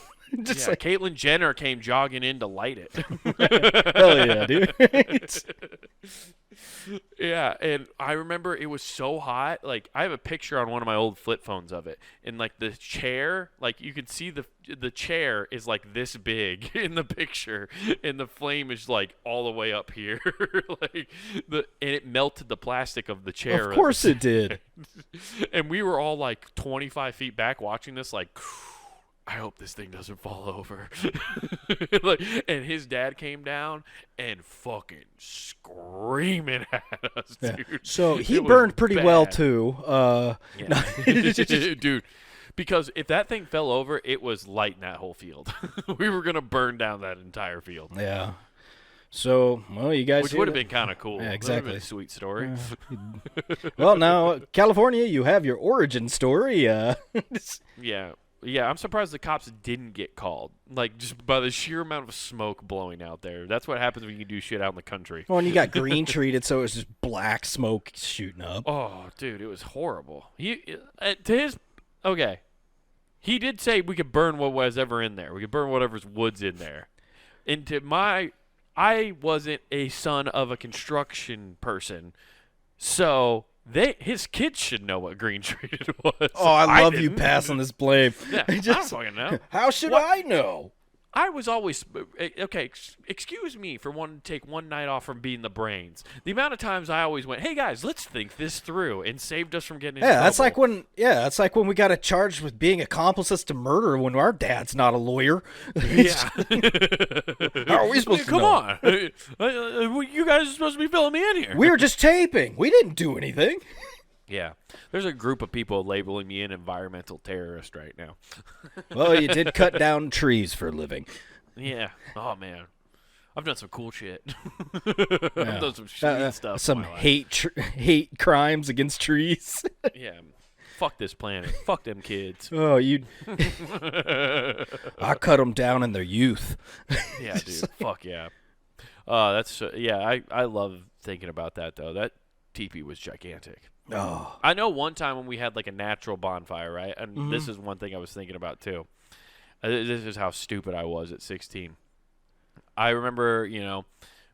Just like Caitlyn Jenner came jogging in to light it. Hell yeah, dude. Yeah, and I remember it was so hot. Like, I have a picture on one of my old flip phones of it, and like the chair, like you can see the chair is like this big in the picture, and the flame is like all the way up here, and it melted the plastic of the chair. Of course it did. And we were all like 25 feet back watching this, like, I hope this thing doesn't fall over. And his dad came down and fucking screaming at us, dude. Yeah. So he burned pretty well too. Dude, because if that thing fell over, it was lighting that whole field. We were gonna burn down that entire field. Yeah. So, well, you guys, which would have been kind of cool. Yeah, exactly. A sweet story. Well, now California, you have your origin story. Yeah, I'm surprised the cops didn't get called. Like, just by the sheer amount of smoke blowing out there. That's what happens when you do shit out in the country. Well, and you got green treated, so it was just black smoke shooting up. Oh, dude, it was horrible. He did say we could burn what was ever in there. We could burn whatever's wood's in there. I wasn't a son of a construction person, so his kids should know what green treated was. Oh, I love you passing this blame. Yeah, I don't fucking know. How should I know? I was always okay. Excuse me for wanting to take one night off from being the brains. The amount of times I always went, "Hey guys, let's think this through," and saved us from getting in trouble. That's like when we got charged with being accomplices to murder when our dad's not a lawyer. Yeah. How are we supposed to Come know? on, you guys are supposed to be filling me in here. We were just taping. We didn't do anything. Yeah, there's a group of people labeling me an environmental terrorist right now. Well, you did cut down trees for a living. Yeah. Oh man, I've done some cool shit. I've done some shitty stuff. Some hate crimes against trees. Yeah. Fuck this planet. Fuck them kids. Oh, you! I cut them down in their youth. Yeah, dude. Fuck yeah. I love thinking about that though. That teepee was gigantic. Oh. I know one time when we had like a natural bonfire, right? And this is one thing I was thinking about too. This is how stupid I was at 16. I remember,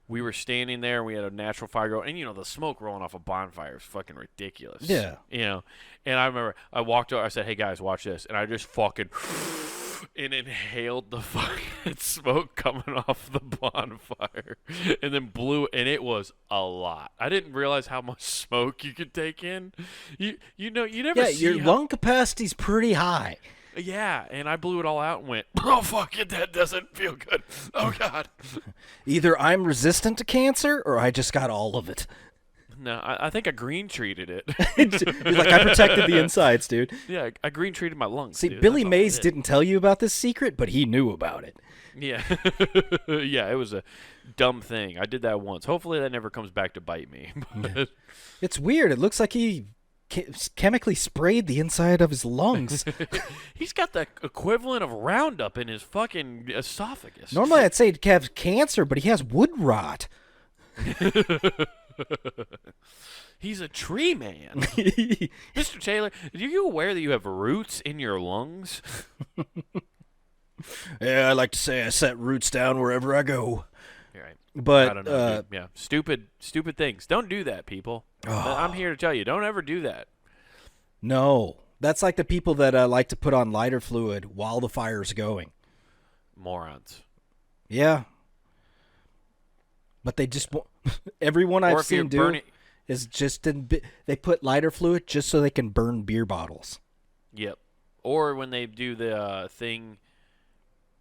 we were standing there and we had a natural fire going, and the smoke rolling off a bonfire is fucking ridiculous. Yeah. And I remember I walked over, I said, "Hey guys, watch this," and I just fucking and inhaled the fucking smoke coming off the bonfire, and then blew, and it was a lot. I didn't realize how much smoke you could take in. You never see your lung capacity's pretty high. Yeah, and I blew it all out and went, "Oh fuck it, that doesn't feel good. Oh god." Either I'm resistant to cancer or I just got all of it. No, I think I green treated it. You're like, I protected the insides, dude. Yeah, I green treated my lungs. See, dude. Billy That's all Mays I did. didn't tell you about this secret, but he knew about it. Yeah. Yeah, it was a dumb thing. I did that once. Hopefully that never comes back to bite me. But It's weird. It looks like he chemically sprayed the inside of his lungs. he's got the equivalent of Roundup in his fucking esophagus. Normally I'd say he'd have cancer, but he has wood rot. He's a tree man. Mr. Taylor, are you aware that you have roots in your lungs? Yeah, I like to say I set roots down wherever I go. You're right. But I don't know, dude. Yeah, stupid things. Don't do that, people. I'm here to tell you, don't ever do that. No, that's like the people that like to put on lighter fluid while the fire's going. Morons. Yeah. But they just everyone I've seen do is just they put lighter fluid just so they can burn beer bottles. Yep. Or when they do the thing,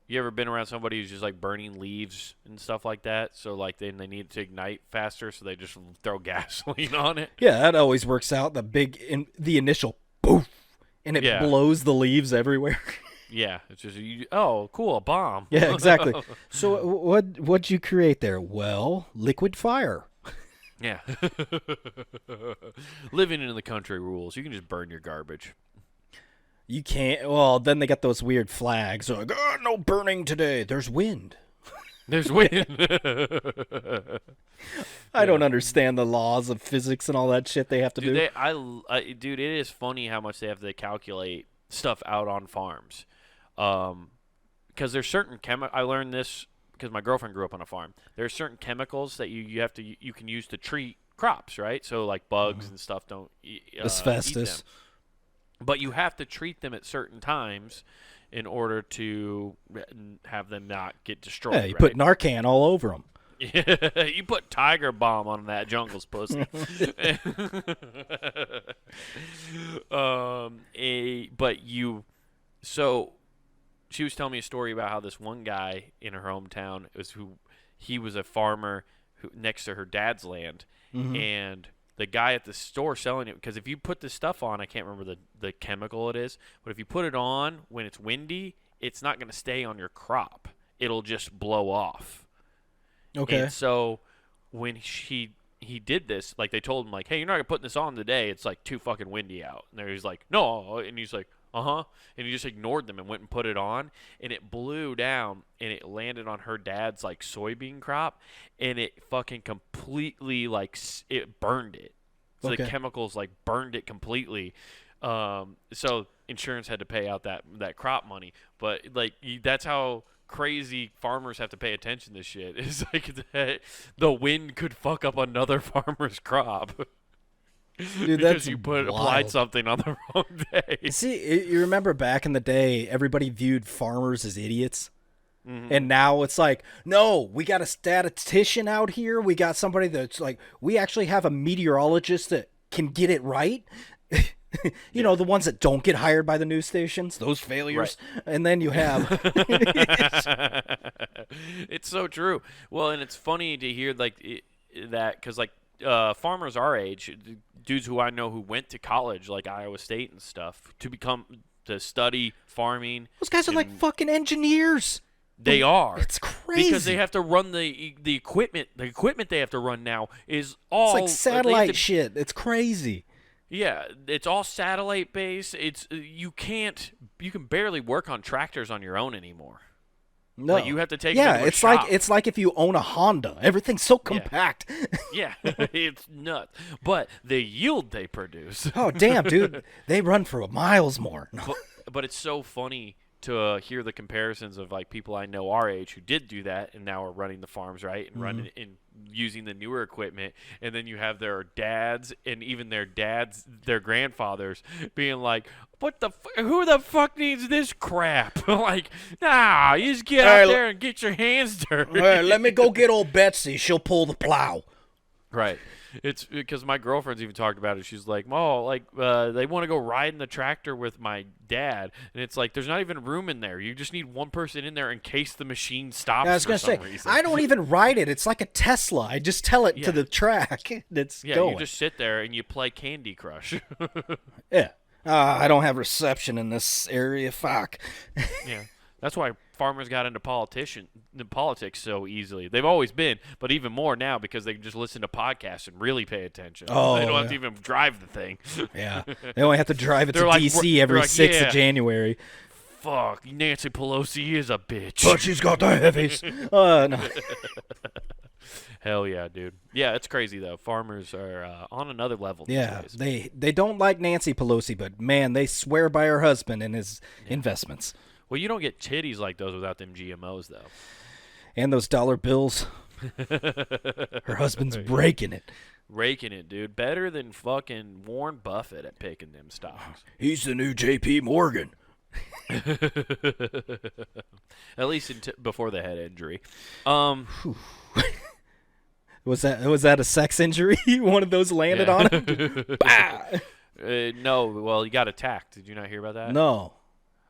you ever been around somebody who's just like burning leaves and stuff like that? So like then they need to ignite faster, so they just throw gasoline on it. Yeah, that always works out. The initial poof, and it blows the leaves everywhere. Yeah, it's just cool, a bomb. Yeah, exactly. So what'd you create there? Well, liquid fire. Yeah. Living in the country rules. You can just burn your garbage. You can't. Well, then they got those weird flags. They're like, no burning today. There's wind. There's wind. I don't understand the laws of physics and all that shit they have to do. Dude, it is funny how much they have to calculate stuff out on farms. Because there's certain I learned this because my girlfriend grew up on a farm. There are certain chemicals that you can use to treat crops, right? So like bugs and stuff don't asbestos. Eat them. But you have to treat them at certain times in order to have them not get destroyed. Yeah, you right? put Narcan all over them. Yeah, you put Tiger Bomb on that jungle's pussy. So she was telling me a story about how this one guy in her hometown he was a farmer next to her dad's land, and the guy at the store selling it, because if you put this stuff on, I can't remember the chemical it is, but if you put it on when it's windy, it's not going to stay on your crop. It'll just blow off. Okay. And so when he did this, like they told him, like, "Hey, you're not putting this on today. It's like too fucking windy out." And he's like, "No," and he's like, "Uh-huh," and he just ignored them and went and put it on, and it blew down, and it landed on her dad's like soybean crop, and it fucking completely like it burned it. So the chemicals like burned it completely. So insurance had to pay out that crop money, but like that's how crazy farmers have to pay attention to shit. It's like the wind could fuck up another farmer's crop. Dude, because that's you wild. applied something on the wrong day. See, you remember back in the day, everybody viewed farmers as idiots. And now it's like, no, we got a statistician out here. We got somebody that's like, we actually have a meteorologist that can get it right. You know, the ones that don't get hired by the news stations, those failures. Right. And then you have. It's so true. Well, and it's funny to hear that because farmers our age, dudes who I know who went to college, like Iowa State and stuff, to study farming. Those guys are like fucking engineers. They are. It's crazy because they have to run the equipment. The equipment they have to run now is all it's like satellite shit. It's crazy. Yeah, it's all satellite based. You can barely work on tractors on your own anymore. No, like you have to take. Yeah, it's like if you own a Honda. Everything's so compact. Yeah, it's nuts. But the yield they produce. Oh damn, dude! They run for miles more. But it's so funny to hear the comparisons of like people I know our age who did do that and now are running the farms, right, and running and using the newer equipment, and then you have their dads and even their grandfathers being like, who the fuck needs this crap? Like, nah, you just get out there and get your hands dirty. Let me go get old Betsy. She'll pull the plow. Right. It's because my girlfriend's even talked about it. She's like, "Oh, they want to go ride in the tractor with my dad," and it's like there's not even room in there. You just need one person in there in case the machine stops. I was gonna say, reason. I don't even ride it. It's like a Tesla. I just tell it to the track. It's going. You just sit there and you play Candy Crush. Yeah. I don't have reception in this area. Fuck. Yeah. That's why farmers got into politics so easily. They've always been, but even more now because they can just listen to podcasts and really pay attention. Oh, they don't have to even drive the thing. Yeah. They only have to drive it to D.C. every 6th of January. Fuck, Nancy Pelosi is a bitch. But she's got the heavies. No. Hell yeah, dude. Yeah, it's crazy, though. Farmers are on another level these days. They don't like Nancy Pelosi, but, man, they swear by her husband and his investments. Well, you don't get titties like those without them GMOs, though. And those dollar bills. Her husband's breaking it. Raking it, dude. Better than fucking Warren Buffett at picking them stocks. He's the new J.P. Morgan. At least before the head injury. Was that a sex injury? One of those landed on him? No. Well, he got attacked. Did you not hear about that? No.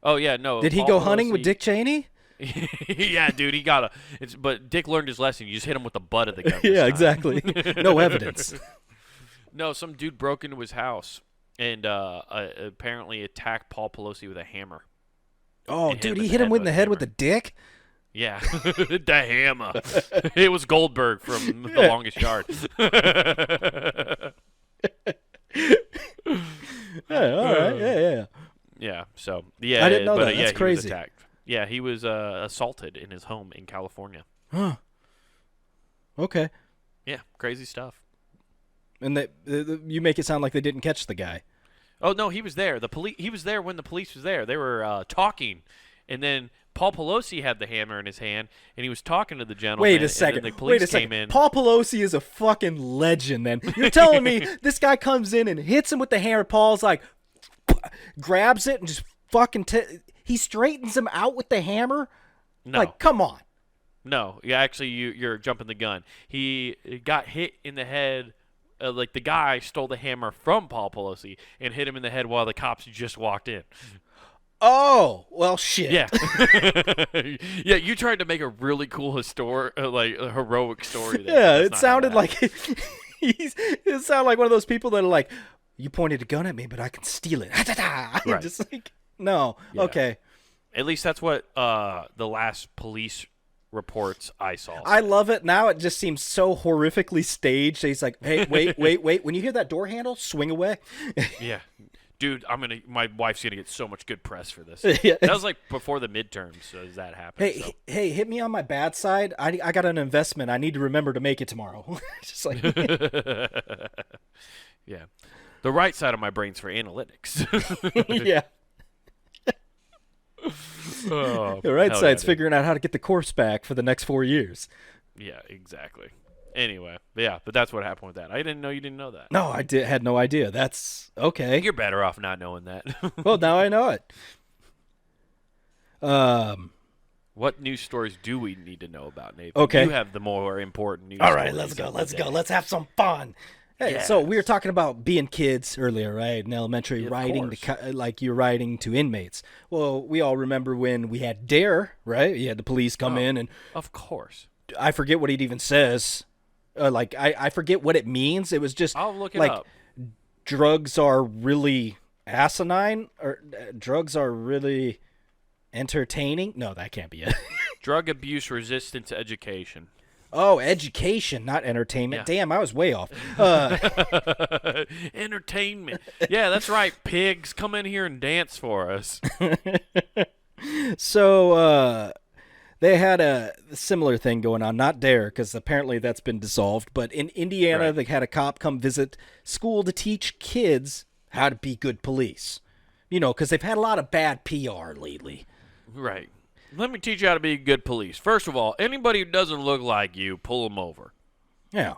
Oh yeah, no. Did he go hunting with Dick Cheney? Yeah, dude, he got but Dick learned his lesson. You just hit him with the butt of the gun. Yeah, exactly. No evidence. No, some dude broke into his house and apparently attacked Paul Pelosi with a hammer. Oh, dude, he hit him in the head with a dick? Yeah, the hammer. It was Goldberg from The Longest Yard. Yeah, all right, yeah. Yeah, so yeah, I didn't know that. That's crazy. He was attacked. Yeah, he was assaulted in his home in California. Huh. Okay. Yeah, crazy stuff. And you make it sound like they didn't catch the guy. Oh no, he was there. He was there when the police was there. They were talking, and then Paul Pelosi had the hammer in his hand, and he was talking to the gentleman. Wait a second. And then the police came in. Paul Pelosi is a fucking legend. Then you're telling me this guy comes in and hits him with the hammer. Paul's like, grabs it and just fucking he straightens him out with the hammer. No. Like, come on. No, actually, you're jumping the gun. He got hit in the head. Like the guy stole the hammer from Paul Pelosi and hit him in the head while the cops just walked in. Oh, well, shit. Yeah. Yeah, you tried to make a really cool heroic story there. Yeah, it sounded like it sounded like one of those people that are like, you pointed a gun at me, but I can steal it. Right. Just like, no. Yeah. Okay. At least that's what the last police reports I saw. I love it. Now it just seems so horrifically staged. He's like, hey, wait. When you hear that door handle, swing away. Yeah. Dude, my wife's going to get so much good press for this. Yeah. That was like before the midterms, so does that happen? Hey, hit me on my bad side. I got an investment. I need to remember to make it tomorrow. Just like yeah. The right side of my brain's for analytics. Yeah. Oh, the right side's figuring out how to get the course back for the next 4 years. Yeah, exactly. Anyway, but that's what happened with that. I didn't know you didn't know that. No, I had no idea. That's okay. You're better off not knowing that. Well, now I know it. What news stories do we need to know about, Nathan? Okay. You have the more important news All right, stories let's go. of the Let's go. day. Let's have some fun. Hey, so we were Yes. talking about being kids earlier, right? In elementary, Of writing course. like you're writing to inmates. Well, we all remember when we had Dare, right? You had the police come Oh, in, and Of course. I forget what it even says. I forget what it means. It was just I'll look it like up. drugs are really asinine, or drugs are really entertaining. No, that can't be it. Drug abuse resistance education. Oh, education, not entertainment. Yeah. Damn, I was way off. Entertainment. Yeah, that's right. Pigs, come in here and dance for us. So they had a similar thing going on, not Dare, because apparently that's been dissolved. But in Indiana, Right. they had a cop come visit school to teach kids how to be good police. You know, because they've had a lot of bad PR lately. Right. Let me teach you how to be good police. First of all, anybody who doesn't look like you, pull them over. Yeah.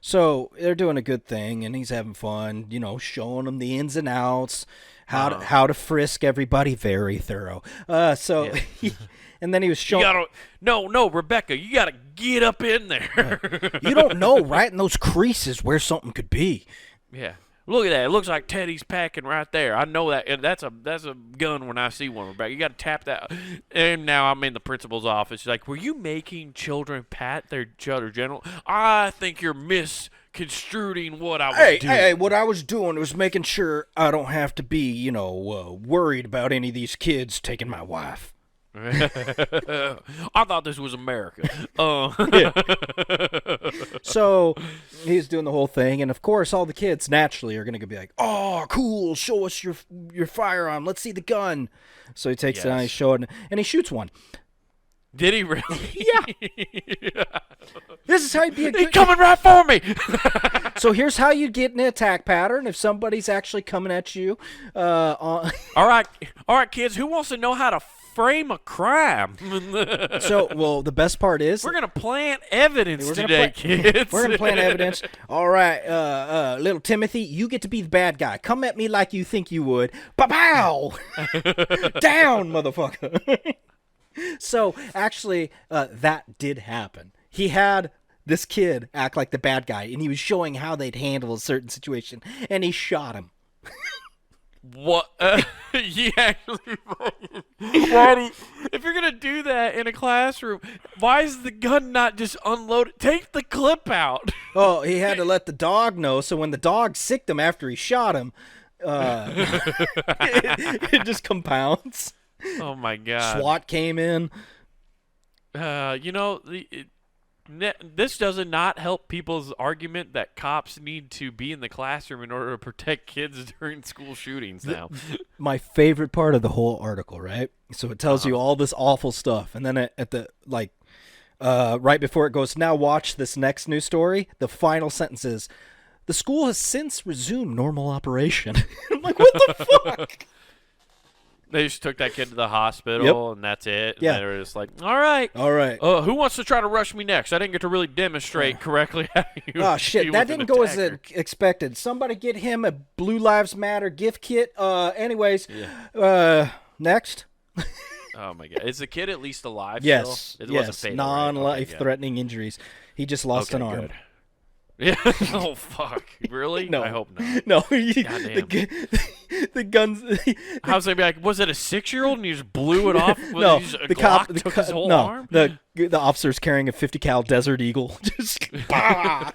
So they're doing a good thing, and he's having fun, you know, showing them the ins and outs, how to frisk everybody, very thorough. Yeah. And then he was You showing. gotta, no, Rebecca, you gotta get up in there. You don't know right in those creases where something could be. Yeah. Look at that. It looks like Teddy's packing right there. I know that. And that's a gun when I see one, Rebecca. You got to tap that. And now I'm in the principal's office. She's like, were you making children pat their general? I think you're misconstruing what I was doing. Hey, what I was doing was making sure I don't have to be, you know, worried about any of these kids taking my wife. I thought this was America. So he's doing the whole thing, and of course, all the kids naturally are going to be like, "Oh, cool! Show us your firearm. Let's see the gun." So he takes it out, Yes. he's showing, and he shoots one. Did he really? Yeah. This is how you be a He's good. coming right for me. So here's how you get an attack pattern if somebody's actually coming at you. All right, kids. Who wants to know how to frame a crime? So, well, the best part is We're gonna plant evidence We're gonna today, pla- kids. we're gonna plant evidence. All right, little Timothy, you get to be the bad guy. Come at me like you think you would. Pow! Down, motherfucker. So, actually, that did happen. He had this kid act like the bad guy, and he was showing how they'd handle a certain situation, and he shot him. What? He actually. Why if you're gonna do that in a classroom, why is the gun not just unloaded? Take the clip out. Oh, he had to let the dog know, so when the dog sicked him after he shot him, it just compounds. Oh my god. SWAT came in. You know, this does not help people's argument that cops need to be in the classroom in order to protect kids during school shootings now. My favorite part of the whole article, right? So it tells you all this awful stuff, and then at the right before it goes, now watch this next news story. The final sentence is, the school has since resumed normal operation. I'm like, what the fuck? They just took that kid to the hospital, and that's it. And Yeah. they were just like, all right. All right. Who wants to try to rush me next? I didn't get to really demonstrate correctly how you Oh shit, deal that with an didn't go as attacker. expected. Somebody get him a Blue Lives Matter gift kit. Anyways, next. Oh my god, is the kid at least alive? Yes, still? It wasn't yes, fatal, right? Okay, non-life-threatening injuries. He just lost an arm. Good. Yeah. Oh fuck. Really? No. I hope not. No, the guns. I was like, was it a 6-year-old and you just blew it off? No, You just, a the cop Glock took his whole no, arm? the officer's carrying a 50 cal Desert Eagle. Just bah!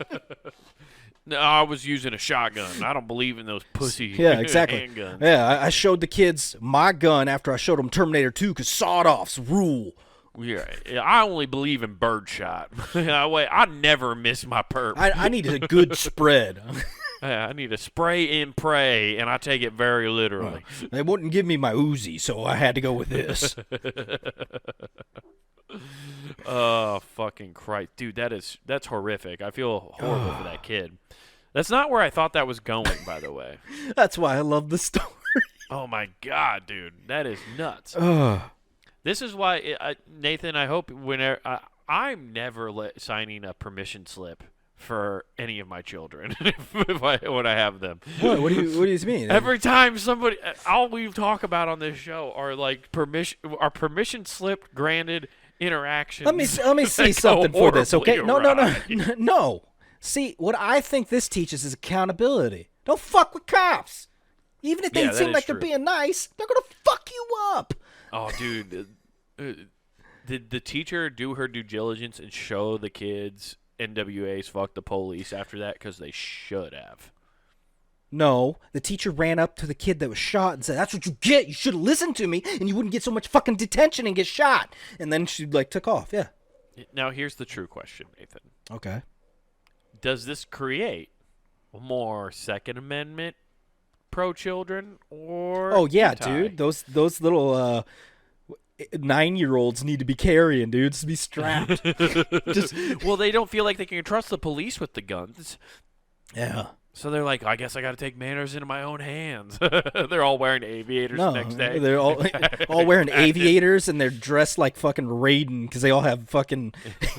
No, I was using a shotgun. I don't believe in those pussy Yeah, exactly. handguns. Yeah, I showed the kids my gun after I showed them Terminator 2 because sawed-offs rule. Yeah, I only believe in birdshot. I never miss my perp. I need a good spread. I need to spray and pray, and I take it very literally. They wouldn't give me my Uzi, so I had to go with this. Oh, fucking Christ. Dude, that's horrific. I feel horrible for that kid. That's not where I thought that was going, by the way. That's why I love the story. Oh, my God, dude. That is nuts. Ugh. This is why, Nathan, I hope whenever I'm never signing a permission slip for any of my children when I have them. What do you mean? Every time somebody, all we talk about on this show are like permission slip granted interactions. Let me see something for this, okay? horribly No. See, what I think this teaches is accountability. Don't fuck with cops. Even if they Yeah, that seem is like true. they're being nice, they're gonna fuck you up. Oh, dude, did the teacher do her due diligence and show the kids NWA's fuck the police after that? Because they should have. No, the teacher ran up to the kid that was shot and said, "That's what you get. You should have listened to me, and you wouldn't get so much fucking detention and get shot." And then she like took off. Yeah. Now here's the true question, Nathan. Okay. Does this create more Second Amendment pro-children or Oh yeah, anti? dude. Those little 9-year-olds need to be carrying, dudes, to be strapped. Just Well, they don't feel like they can trust the police with the guns. yeah. So they're like, I guess I got to take manners into my own hands. They're all wearing aviators No, the next day. they're all wearing aviators and they're dressed like fucking Raiden because they all have fucking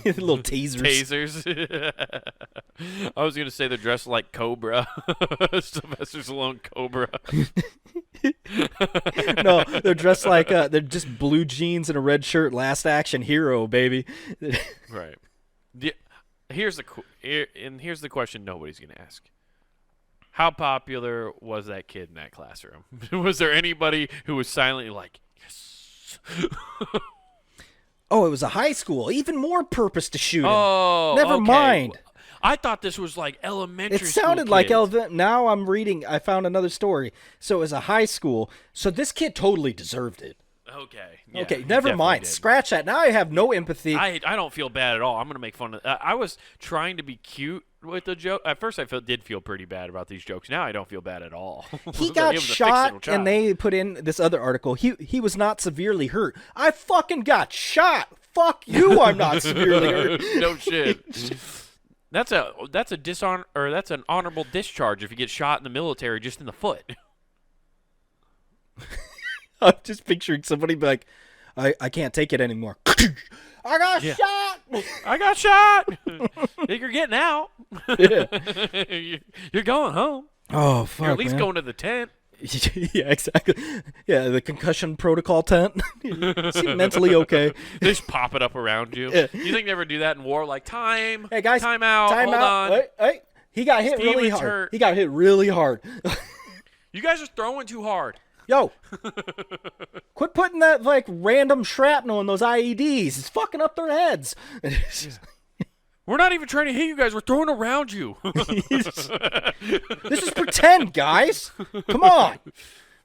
little tasers. Tasers. I was going to say they're dressed like Cobra. Sylvester Stallone Cobra. No, they're dressed like they're just blue jeans and a red shirt. Last Action Hero, baby. Right. Here's the question nobody's going to ask. How popular was that kid in that classroom? Was there anybody who was silently like, yes? Oh, it was a high school. Even more purpose to shoot him. Oh, Never okay. mind. I thought this was like elementary It sounded school like kids. Now I'm reading. I found another story. So it was a high school. So this kid totally deserved it. Okay. Yeah, Okay, he never definitely mind. did. Scratch that. Now I have no empathy. I don't feel bad at all. I'm gonna make fun of. I was trying to be cute with the joke. At first, did feel pretty bad about these jokes. Now I don't feel bad at all. He It got was a shot, fictional child. and they put in this other article. He was not severely hurt. I fucking got shot. Fuck you. I'm not severely hurt. No shit. That's a dishonor, or that's an honorable discharge if you get shot in the military just in the foot. I'm just picturing somebody be like, I can't take it anymore. I got Yeah. shot. I got shot. Think you're getting out. Yeah. You're going home. Oh fuck. You're at least man. going to the tent. Yeah, exactly. Yeah, the concussion protocol tent. Seem mentally okay. They just pop it up around you. Yeah. You think they ever do that in war? Like, time. Hey guys, time out. Hold on. Hey, he got hit really Steven's hard. hurt. He got hit really hard. You guys are throwing too hard. Yo, quit putting that like random shrapnel in those IEDs. It's fucking up their heads. We're not even trying to hit you guys. We're throwing around you. This is pretend, guys. Come on.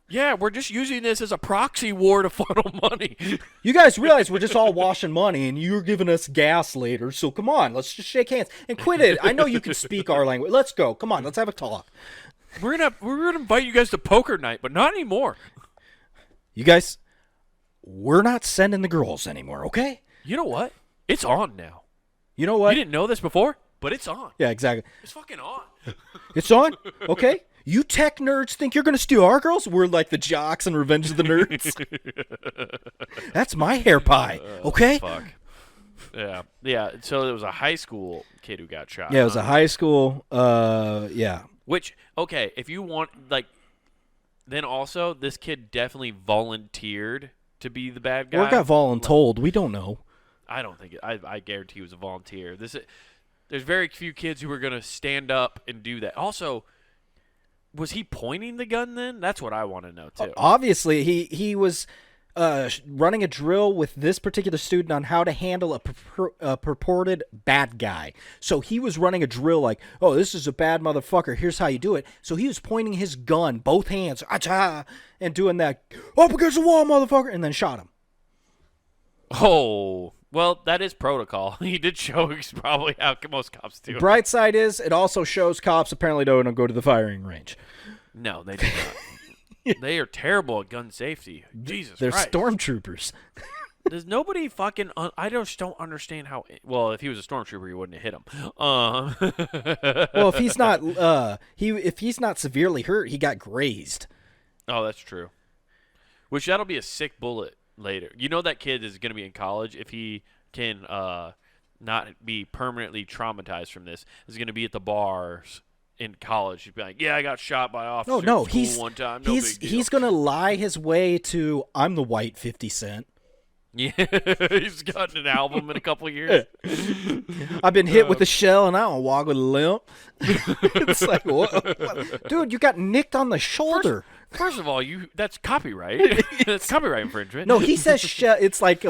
Yeah, we're just using this as a proxy war to funnel money. You guys realize we're just all washing money and you're giving us gas later. So come on, let's just shake hands and quit it. I know you can speak our language. Let's go. Come on, let's have a talk. We're gonna invite you guys to poker night, but not anymore. You guys, we're not sending the girls anymore, okay? You know what? It's on now. You know what? You didn't know this before, but it's on. Yeah, exactly. It's fucking on. It's on? Okay. You tech nerds think you're going to steal our girls? We're like the jocks in Revenge of the Nerds. That's my hair pie, okay? Fuck. Yeah. So it was a high school kid who got shot. Yeah, it was a high school, yeah. Which, okay, if you want, like, then also this kid definitely volunteered to be the bad guy. Or got voluntold. We don't know. I don't think I guarantee he was a volunteer. There's very few kids who are going to stand up and do that. Also, was he pointing the gun then? That's what I want to know too. Obviously, he was running a drill with this particular student on how to handle a purported bad guy. So he was running a drill like, oh, this is a bad motherfucker. Here's how you do it. So he was pointing his gun, both hands, and doing that, up against the wall, motherfucker, and then shot him. Oh, well, that is protocol. He did show probably how most cops do. Bright side is it also shows cops apparently don't go to the firing range. No, they do not. They are terrible at gun safety. Jesus They're Christ. stormtroopers. There's nobody fucking... I just don't understand how... Well, if he was a stormtrooper, he wouldn't have hit him. Well, if he's not if he's not severely hurt, he got grazed. Oh, that's true. Which that'll be a sick bullet later. You know that kid is going to be in college if he can not be permanently traumatized from this is going to be at the bars in college. You'd be like, yeah, I got shot by officers no, at school one time. No big deal. he's gonna lie his way to I'm the white 50 Cent. Yeah, he's got an album in a couple of years. I've been hit with a shell and I don't walk with a limp. It's like, what? Dude, you got nicked on the shoulder. First of all, that's copyright. That's copyright infringement. No, he says shell. It's like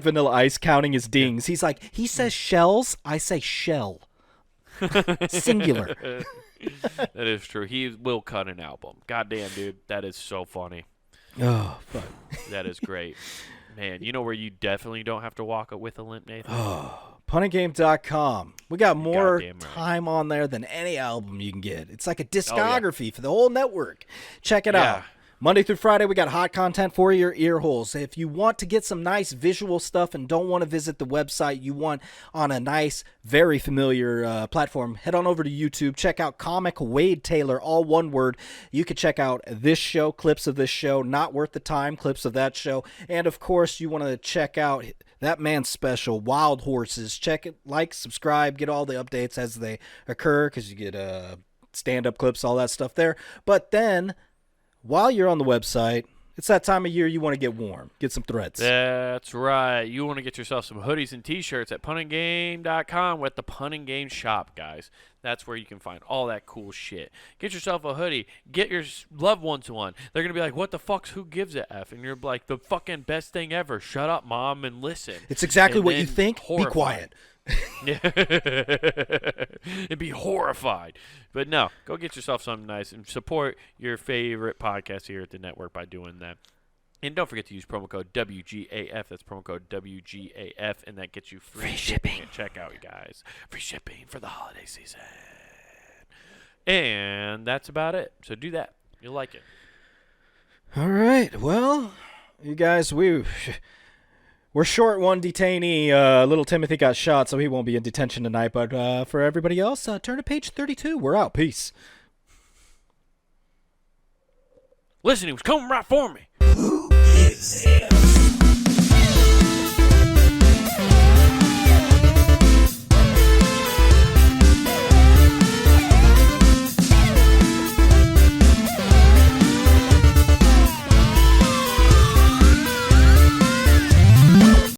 Vanilla Ice counting his dings. He's like, he says shells, I say shell. Singular. That is true. He will cut an album. Goddamn, dude, that is so funny. Oh, fuck. That is great. Man, you know where you definitely don't have to walk with a limp, Nathan? Puntingame.com. We got more Goddamn right. time on there than any album you can get. It's like a discography for the whole network. Check it out. Monday through Friday, we got hot content for your ear holes. If you want to get some nice visual stuff and don't want to visit the website, you want on a nice, very familiar platform, head on over to YouTube. Check out Comic Wade Taylor, all one word. You can check out this show, clips of this show, Not Worth the Time, clips of that show. And, of course, you want to check out that man's special, Wild Horses. Check it, like, subscribe, get all the updates as they occur because you get stand-up clips, all that stuff there. But then, while you're on the website, it's that time of year you want to get warm. Get some threads. That's right. You want to get yourself some hoodies and T-shirts at puntinggame.com with the Punting Game shop, guys. That's where you can find all that cool shit. Get yourself a hoodie. Get your loved ones one. They're going to be like, what the fuck's, who gives a F? And you're like, the fucking best thing ever. Shut up, Mom, and listen. It's exactly and what you think. horrified. Be quiet. Yeah. And be horrified. But no, go get yourself something nice and support your favorite podcast here at the network by doing that. And don't forget to use promo code WGAF. That's promo code WGAF, and that gets you free shipping at checkout, you guys. Free shipping for the holiday season. And that's about it. So do that. You'll like it. All right. Well, you guys, we're short one detainee. Little Timothy got shot, so he won't be in detention tonight. But for everybody else, turn to page 32. We're out. Peace. Listen, he was coming right for me. Who is him?